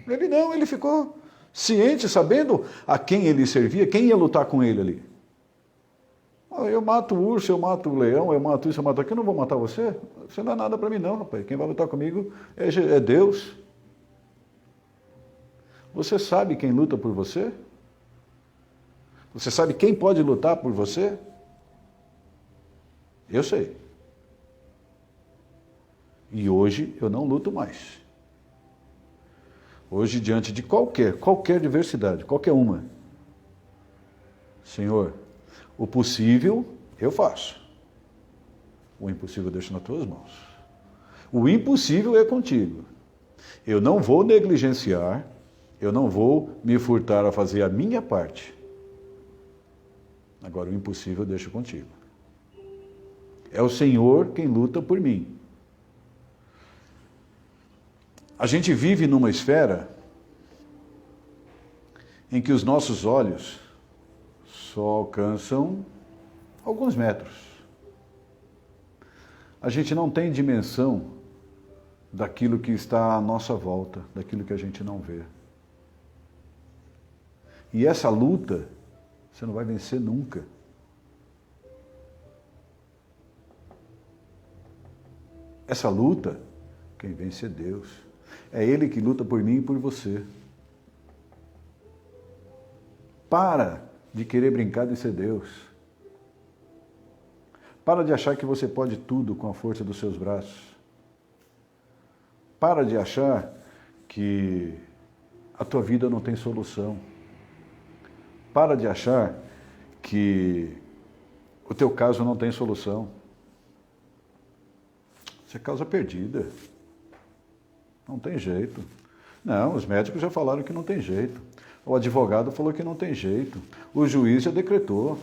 Ele não, ele ficou ciente, sabendo a quem ele servia, quem ia lutar com ele ali. Eu mato o urso, eu mato o leão, eu mato isso, eu mato aquilo, eu não vou matar você? Você não é nada para mim não, rapaz. Quem vai lutar comigo é Deus. Você sabe quem luta por você? Você sabe quem pode lutar por você? Eu sei. E hoje eu não luto mais. Hoje, diante de qualquer adversidade, qualquer uma, Senhor, o possível eu faço. O impossível eu deixo nas tuas mãos. O impossível é contigo. Eu não vou negligenciar, eu não vou me furtar a fazer a minha parte. Agora, o impossível eu deixo contigo. É o Senhor quem luta por mim. A gente vive numa esfera em que os nossos olhos só alcançam alguns metros. A gente não tem dimensão daquilo que está à nossa volta, daquilo que a gente não vê. E essa luta, você não vai vencer nunca. Essa luta, quem vence é Deus. É Ele que luta por mim e por você. Para de querer brincar de ser Deus. Para de achar que você pode tudo com a força dos seus braços. Para de achar que a tua vida não tem solução. Para de achar que o teu caso não tem solução. Isso é causa perdida. Não tem jeito. Não, os médicos já falaram que não tem jeito. O advogado falou que não tem jeito. O juiz já decretou.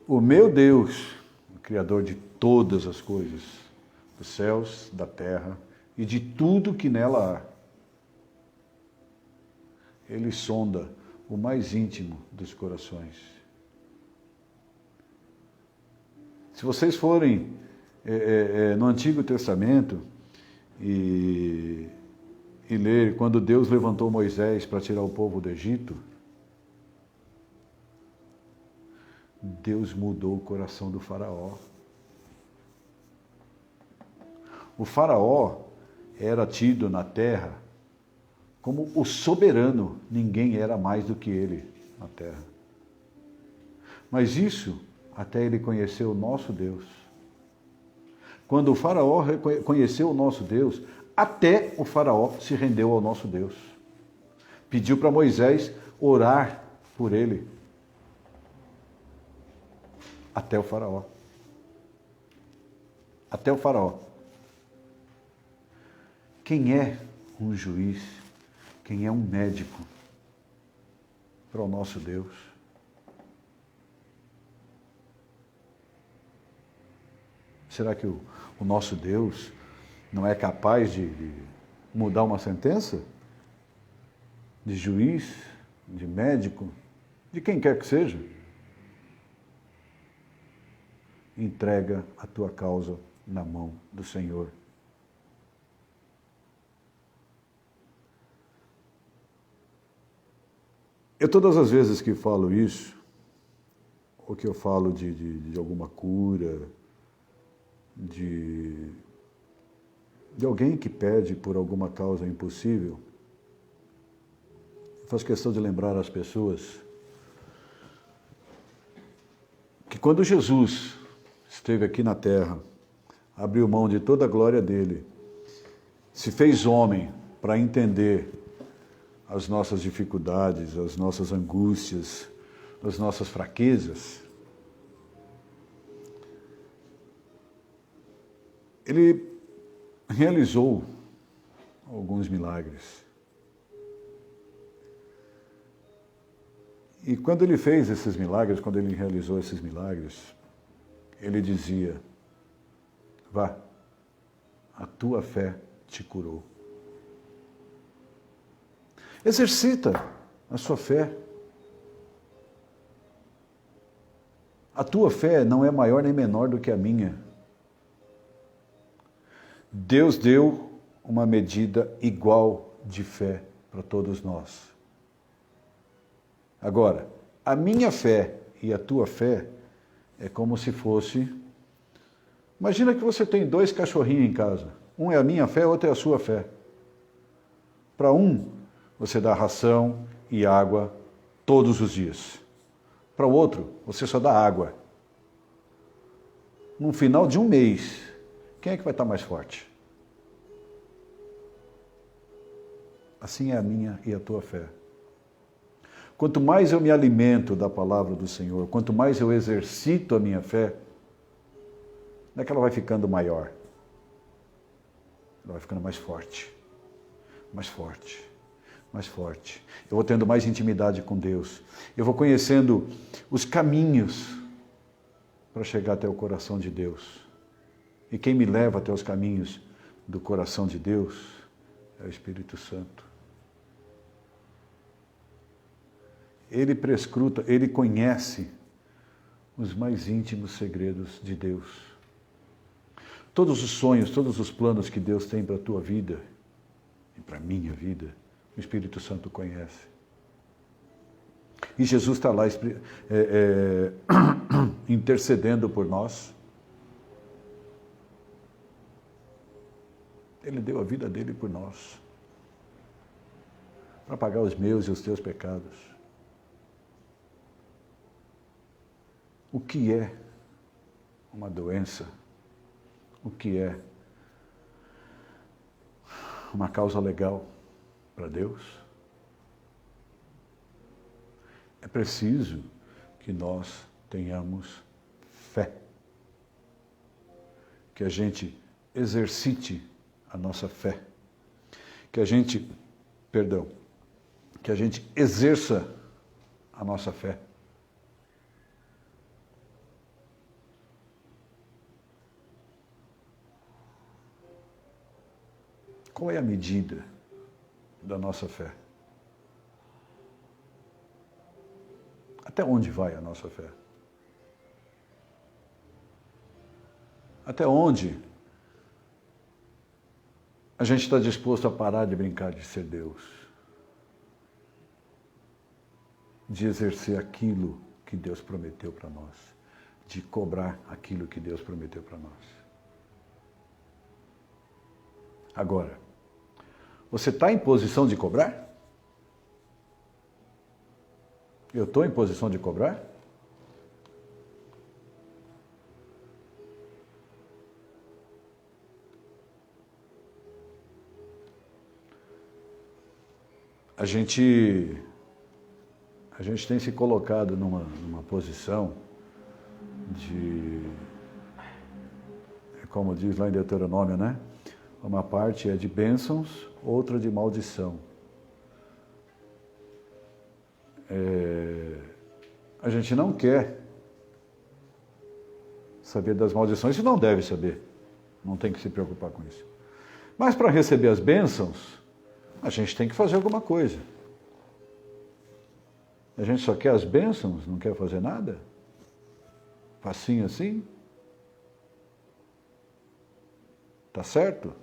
O meu Deus, o Criador de todas as coisas, dos céus, da terra e de tudo que nela há, Ele sonda o mais íntimo dos corações. Se vocês forem no Antigo Testamento e ler quando Deus levantou Moisés para tirar o povo do Egito, Deus mudou o coração do faraó. O faraó era tido na terra como o soberano, ninguém era mais do que ele na terra. Mas isso até ele conhecer o nosso Deus. Quando o faraó conheceu o nosso Deus, até o faraó se rendeu ao nosso Deus. Pediu para Moisés orar por ele. Até o faraó. Até o faraó. Quem é um juiz? Quem é um médico para o nosso Deus? Será que o nosso Deus não é capaz de mudar uma sentença? De juiz, de médico, de quem quer que seja? Entrega a tua causa na mão do Senhor. Eu todas as vezes que falo isso, ou que eu falo de alguma cura, de alguém que pede por alguma causa impossível, eu faço questão de lembrar às pessoas que quando Jesus esteve aqui na terra, abriu mão de toda a glória dele, se fez homem para entender as nossas dificuldades, as nossas angústias, as nossas fraquezas, ele realizou alguns milagres. E quando ele fez esses milagres, quando ele realizou esses milagres, ele dizia: vá, a tua fé te curou. Exercita a sua fé. A tua fé não é maior nem menor do que a minha. Deus deu uma medida igual de fé para todos nós. Agora, a minha fé e a tua fé é como se fosse... Imagina que você tem 2 cachorrinhos em casa. Um é a minha fé, outro é a sua fé. Para um, você dá ração e água todos os dias. Para o outro, você só dá água. No final de um mês, quem é que vai estar mais forte? Assim é a minha e a tua fé. Quanto mais eu me alimento da palavra do Senhor, quanto mais eu exercito a minha fé, não é que ela vai ficando maior. Ela vai ficando mais forte. mais forte, mais forte. Eu vou tendo mais intimidade com Deus. Eu vou conhecendo os caminhos para chegar até o coração de Deus. E quem me leva até os caminhos do coração de Deus é o Espírito Santo. Ele prescruta, ele conhece os mais íntimos segredos de Deus. Todos os sonhos, todos os planos que Deus tem para a tua vida e para a minha vida, o Espírito Santo conhece. E Jesus está lá intercedendo por nós. Ele deu a vida dele por nós, para pagar os meus e os teus pecados. O que é uma doença? O que é uma causa legal para Deus? É preciso que nós tenhamos fé, que a gente exercite a nossa fé, que a gente exerça a nossa fé. Qual é a medida da nossa fé? Até onde vai a nossa fé? Até onde a gente está disposto a parar de brincar de ser Deus? De exercer aquilo que Deus prometeu para nós. De cobrar aquilo que Deus prometeu para nós. Agora, você está em posição de cobrar? Eu estou em posição de cobrar? A gente tem se colocado numa posição de, como diz lá em Deuteronômio, né? Uma parte é de bênçãos, outra de maldição. A gente não quer saber das maldições e não deve saber. Não tem que se preocupar com isso. Mas para receber as bênçãos, a gente tem que fazer alguma coisa. A gente só quer as bênçãos, não quer fazer nada? Facinho assim? Tá certo?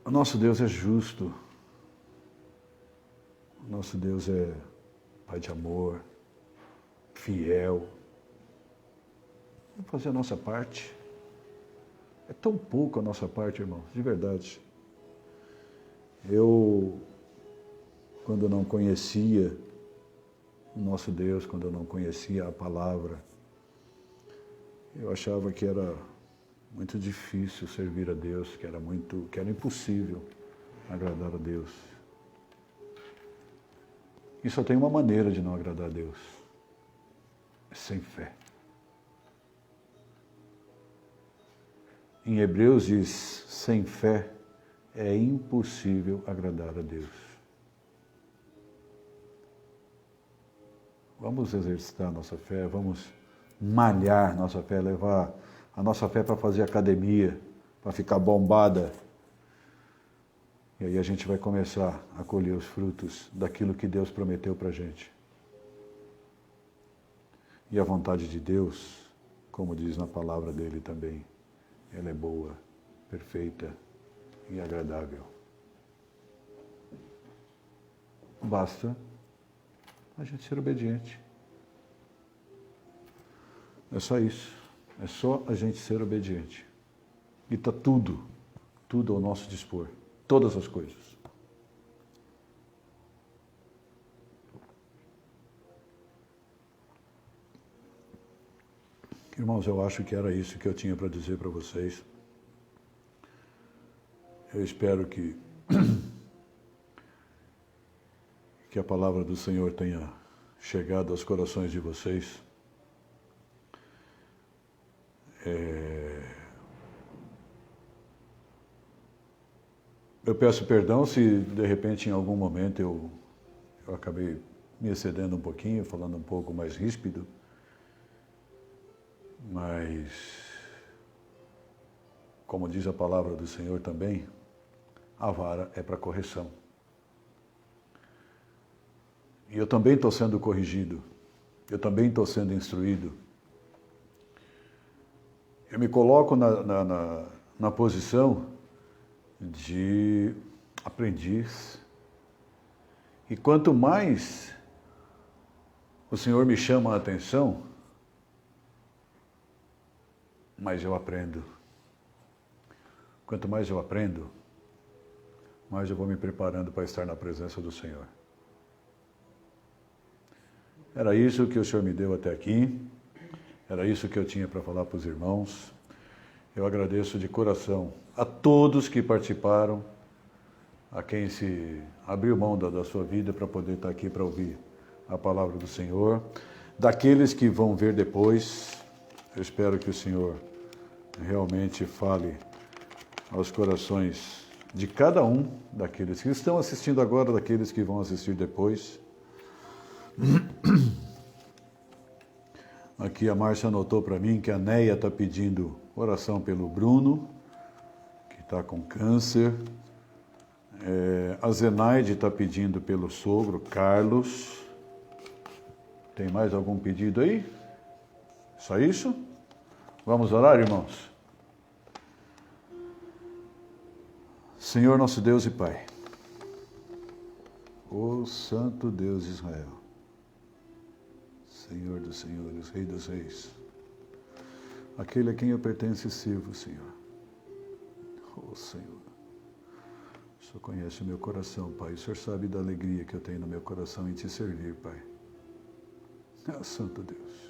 O nosso Deus é justo. O nosso Deus é Pai de amor, fiel. Vamos fazer a nossa parte. É tão pouco a nossa parte, irmãos, de verdade. Eu, quando não conhecia o nosso Deus, quando eu não conhecia a palavra, eu achava que era muito difícil servir a Deus, que era impossível agradar a Deus. E só tem uma maneira de não agradar a Deus: é sem fé. Em Hebreus diz: sem fé é impossível agradar a Deus. Vamos exercitar a nossa fé, vamos malhar nossa fé, levar a nossa fé para fazer academia, para ficar bombada. E aí a gente vai começar a colher os frutos daquilo que Deus prometeu para a gente. E a vontade de Deus, como diz na palavra dele também, ela é boa, perfeita e agradável. Basta a gente ser obediente. É só isso. É só a gente ser obediente. E está tudo ao nosso dispor. Todas as coisas. Irmãos, eu acho que era isso que eu tinha para dizer para vocês. Eu espero que a palavra do Senhor tenha chegado aos corações de vocês. Eu peço perdão se, de repente, em algum momento eu acabei me excedendo um pouquinho, falando um pouco mais ríspido, mas, como diz a palavra do Senhor também, a vara é para correção. E eu também estou sendo corrigido, eu também estou sendo instruído. Eu me coloco na posição de aprendiz. E quanto mais o Senhor me chama a atenção, mais eu aprendo. Quanto mais eu aprendo, mais eu vou me preparando para estar na presença do Senhor. Era isso que o Senhor me deu até aqui. Era isso que eu tinha para falar para os irmãos. Eu agradeço de coração a todos que participaram, a quem se abriu mão da sua vida para poder estar aqui para ouvir a palavra do Senhor. Daqueles que vão ver depois, eu espero que o Senhor realmente fale aos corações de cada um daqueles que estão assistindo agora, daqueles que vão assistir depois. Aqui a Márcia anotou para mim que a Neia está pedindo oração pelo Bruno, que está com câncer. A Zenaide está pedindo pelo sogro, Carlos. Tem mais algum pedido aí? Só isso? Vamos orar, irmãos? Senhor nosso Deus e Pai, ó Santo Deus de Israel, Senhor dos senhores, Rei dos reis, aquele a quem eu pertenço e sirvo, Senhor. Ó Senhor, o Senhor conhece o meu coração, Pai. O Senhor sabe da alegria que eu tenho no meu coração em Te servir, Pai. Ah, Santo Deus.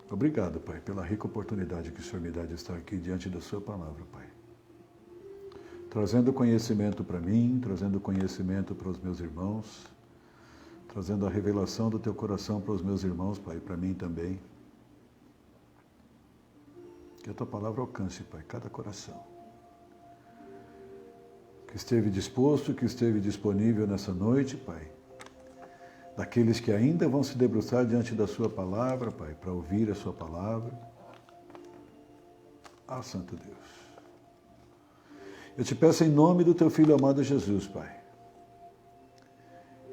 Obrigado, Pai, pela rica oportunidade que o Senhor me dá de estar aqui diante da Sua palavra, Pai. Trazendo conhecimento para mim, trazendo conhecimento para os meus irmãos, trazendo a revelação do Teu coração para os meus irmãos, Pai, e para mim também. Que a Tua palavra alcance, Pai, cada coração. Que esteve disposto, que esteve disponível nessa noite, Pai. Daqueles que ainda vão se debruçar diante da Sua palavra, Pai, para ouvir a Sua palavra. Ah, Santo Deus. Eu Te peço em nome do Teu Filho amado Jesus, Pai,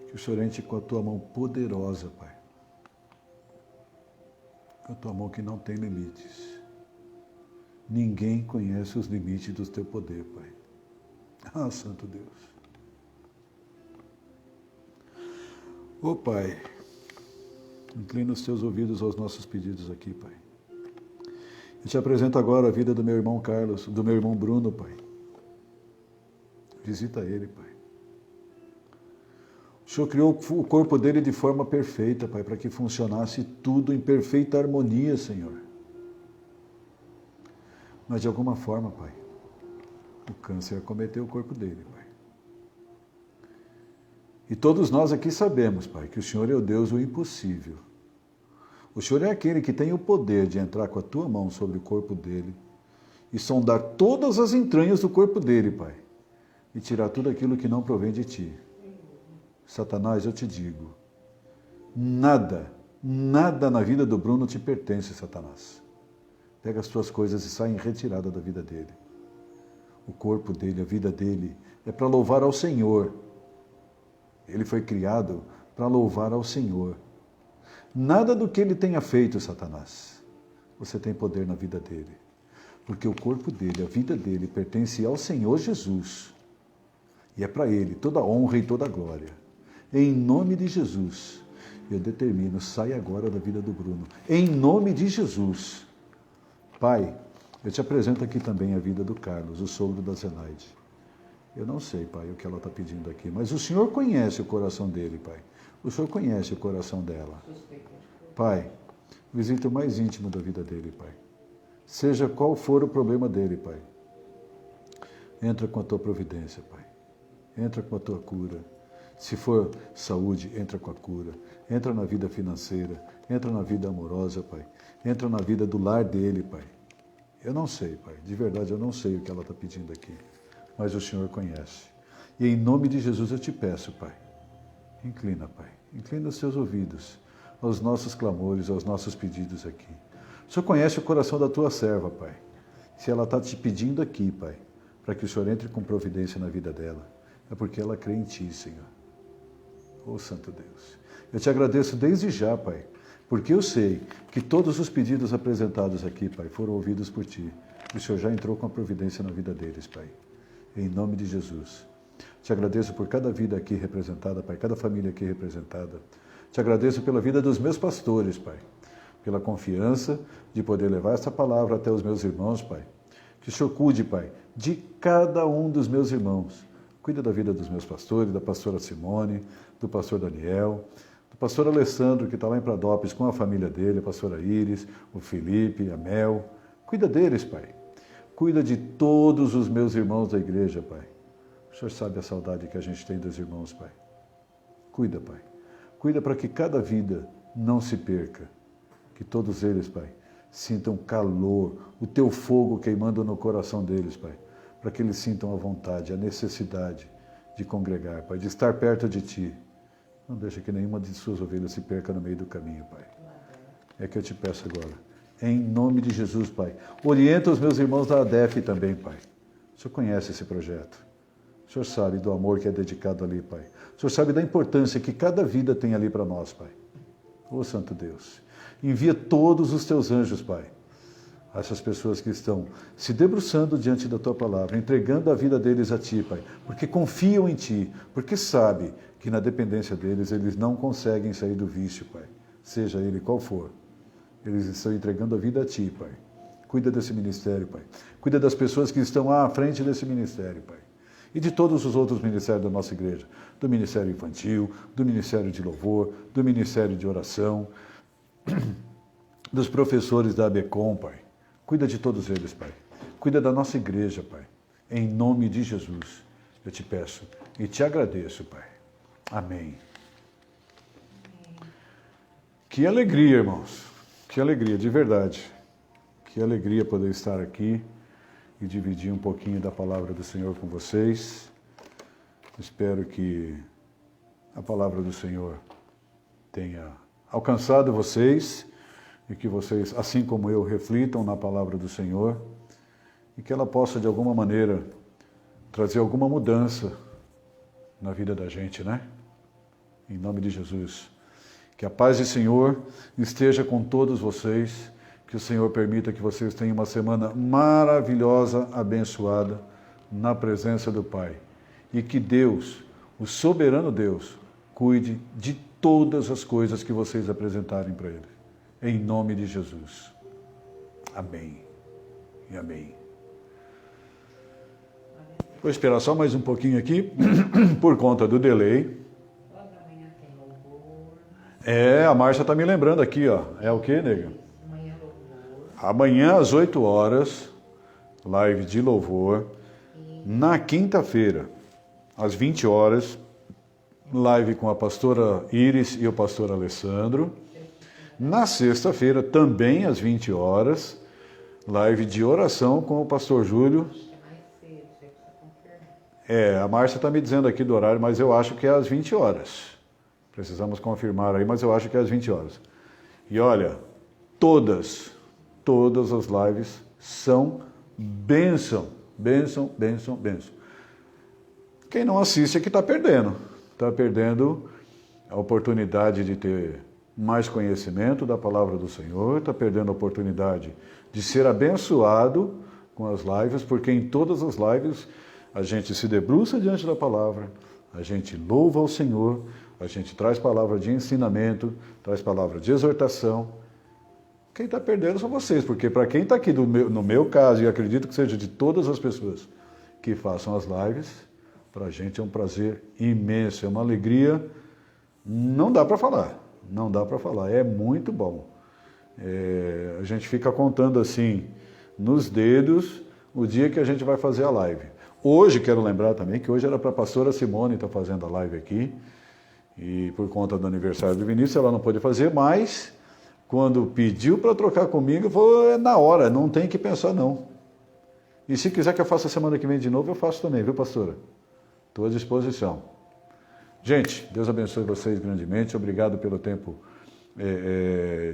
que o Senhor entre com a Tua mão poderosa, Pai. Com a Tua mão que não tem limites. Ninguém conhece os limites do Teu poder, Pai. Ah, Santo Deus. Ô Pai, inclina os Teus ouvidos aos nossos pedidos aqui, Pai. Eu Te apresento agora a vida do meu irmão Carlos, do meu irmão Bruno, Pai. Visita ele, Pai. O Senhor criou o corpo dele de forma perfeita, Pai, para que funcionasse tudo em perfeita harmonia, Senhor. Mas de alguma forma, Pai, o câncer acometeu o corpo dele, Pai. E todos nós aqui sabemos, Pai, que o Senhor é o Deus do impossível. O Senhor é aquele que tem o poder de entrar com a Tua mão sobre o corpo dele e sondar todas as entranhas do corpo dele, Pai, e tirar tudo aquilo que não provém de Ti. Satanás, eu te digo, nada na vida do Bruno te pertence, Satanás. Pega as tuas coisas e sai em retirada da vida dele. O corpo dele, a vida dele, é para louvar ao Senhor. Ele foi criado para louvar ao Senhor. Nada do que ele tenha feito, Satanás, você tem poder na vida dele. Porque o corpo dele, a vida dele, pertence ao Senhor Jesus. E é para Ele toda a honra e toda a glória. Em nome de Jesus, eu determino, sai agora da vida do Bruno. Em nome de Jesus. Pai, eu te apresento aqui também a vida do Carlos, o sogro da Zenaide. Eu não sei, Pai, o que ela está pedindo aqui, mas o Senhor conhece o coração dele, Pai. O Senhor conhece o coração dela. Pai, visita o mais íntimo da vida dele, Pai. Seja qual for o problema dele, Pai. Entra com a Tua providência, Pai. Entra com a Tua cura. Se for saúde, entra com a cura. Entra na vida financeira. Entra na vida amorosa, Pai. Entra na vida do lar dele, Pai. Eu não sei, Pai. De verdade, eu não sei o que ela está pedindo aqui. Mas o Senhor conhece. E em nome de Jesus eu te peço, Pai. Inclina, Pai. Inclina os seus ouvidos aos nossos clamores, aos nossos pedidos aqui. O Senhor conhece o coração da tua serva, Pai. Se ela está te pedindo aqui, Pai, para que o Senhor entre com providência na vida dela, é porque ela crê em Ti, Senhor. Oh, Santo Deus. Eu te agradeço desde já, Pai, porque eu sei que todos os pedidos apresentados aqui, Pai, foram ouvidos por Ti. E o Senhor já entrou com a providência na vida deles, Pai. Em nome de Jesus. Te agradeço por cada vida aqui representada, Pai, cada família aqui representada. Te agradeço pela vida dos meus pastores, Pai, pela confiança de poder levar essa palavra até os meus irmãos, Pai. Que o Senhor cuide, Pai, de cada um dos meus irmãos. Cuida da vida dos meus pastores, da pastora Simone, do pastor Daniel, do pastor Alessandro, que está lá em Pradópolis com a família dele, a pastora Iris, o Felipe, a Mel. Cuida deles, Pai. Cuida de todos os meus irmãos da igreja, Pai. O Senhor sabe a saudade que a gente tem dos irmãos, Pai. Cuida, Pai. Cuida para que cada vida não se perca. Que todos eles, Pai, sintam calor, o Teu fogo queimando no coração deles, Pai. Para que eles sintam a vontade, a necessidade de congregar, Pai, de estar perto de Ti. Não deixa que nenhuma de Suas ovelhas se perca no meio do caminho, Pai. É que eu te peço agora. Em nome de Jesus, Pai. Orienta os meus irmãos da ADEF também, Pai. O Senhor conhece esse projeto. O Senhor sabe do amor que é dedicado ali, Pai. O Senhor sabe da importância que cada vida tem ali para nós, Pai. Ô Santo Deus, envia todos os Teus anjos, Pai, a essas pessoas que estão se debruçando diante da Tua palavra, entregando a vida deles a Ti, Pai, porque confiam em Ti, porque sabem que na dependência deles, eles não conseguem sair do vício, Pai, seja ele qual for. Eles estão entregando a vida a Ti, Pai. Cuida desse ministério, Pai. Cuida das pessoas que estão à frente desse ministério, Pai. E de todos os outros ministérios da nossa igreja, do Ministério Infantil, do Ministério de Louvor, do Ministério de Oração, dos professores da ABECOM, Pai. Cuida de todos eles, Pai. Cuida da nossa igreja, Pai. Em nome de Jesus, eu te peço e te agradeço, Pai. Amém. Que alegria, irmãos. Que alegria, de verdade. Que alegria poder estar aqui e dividir um pouquinho da palavra do Senhor com vocês. Espero que a palavra do Senhor tenha alcançado vocês e que vocês, assim como eu, reflitam na palavra do Senhor e que ela possa, de alguma maneira, trazer alguma mudança na vida da gente, né? Em nome de Jesus. Que a paz do Senhor esteja com todos vocês. Que o Senhor permita que vocês tenham uma semana maravilhosa, abençoada, na presença do Pai. E que Deus, o soberano Deus, cuide de todas as coisas que vocês apresentarem para Ele. Em nome de Jesus. Amém. E amém. Vou esperar só mais um pouquinho aqui, por conta do delay. A Márcia está me lembrando aqui, ó. É o quê, nega? Amanhã às 8 horas, live de louvor. Na quinta-feira, às 20 horas, live com a pastora Iris e o pastor Alessandro. Na sexta-feira, também às 20 horas, live de oração com o pastor Júlio. A Márcia está me dizendo aqui do horário, mas eu acho que é às 20 horas. Precisamos confirmar aí, mas eu acho que é às 20 horas. E olha, todas as lives são bênção, bênção, bênção, bênção. Quem não assiste é que está perdendo. Está perdendo a oportunidade de ter mais conhecimento da palavra do Senhor, está perdendo a oportunidade de ser abençoado com as lives, porque em todas as lives a gente se debruça diante da palavra, a gente louva ao Senhor, a gente traz palavra de ensinamento, traz palavra de exortação. Quem está perdendo são vocês, porque para quem está aqui no meu caso, e acredito que seja de todas as pessoas que façam as lives, para a gente é um prazer imenso, é uma alegria, não dá para falar, é muito bom. A gente fica contando assim, nos dedos, o dia que a gente vai fazer a live. Hoje, quero lembrar também que hoje era para a pastora Simone estar fazendo a live aqui, e por conta do aniversário do Vinícius ela não pôde fazer, mas quando pediu para trocar comigo, falou, é na hora, não tem que pensar não. E se quiser que eu faça semana que vem de novo, eu faço também, viu, pastora? Estou à disposição. Gente, Deus abençoe vocês grandemente. Obrigado pelo tempo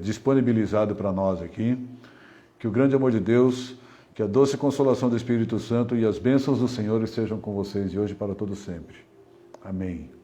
disponibilizado para nós aqui. Que o grande amor de Deus, que a doce consolação do Espírito Santo e as bênçãos do Senhor estejam com vocês de hoje para todo sempre. Amém.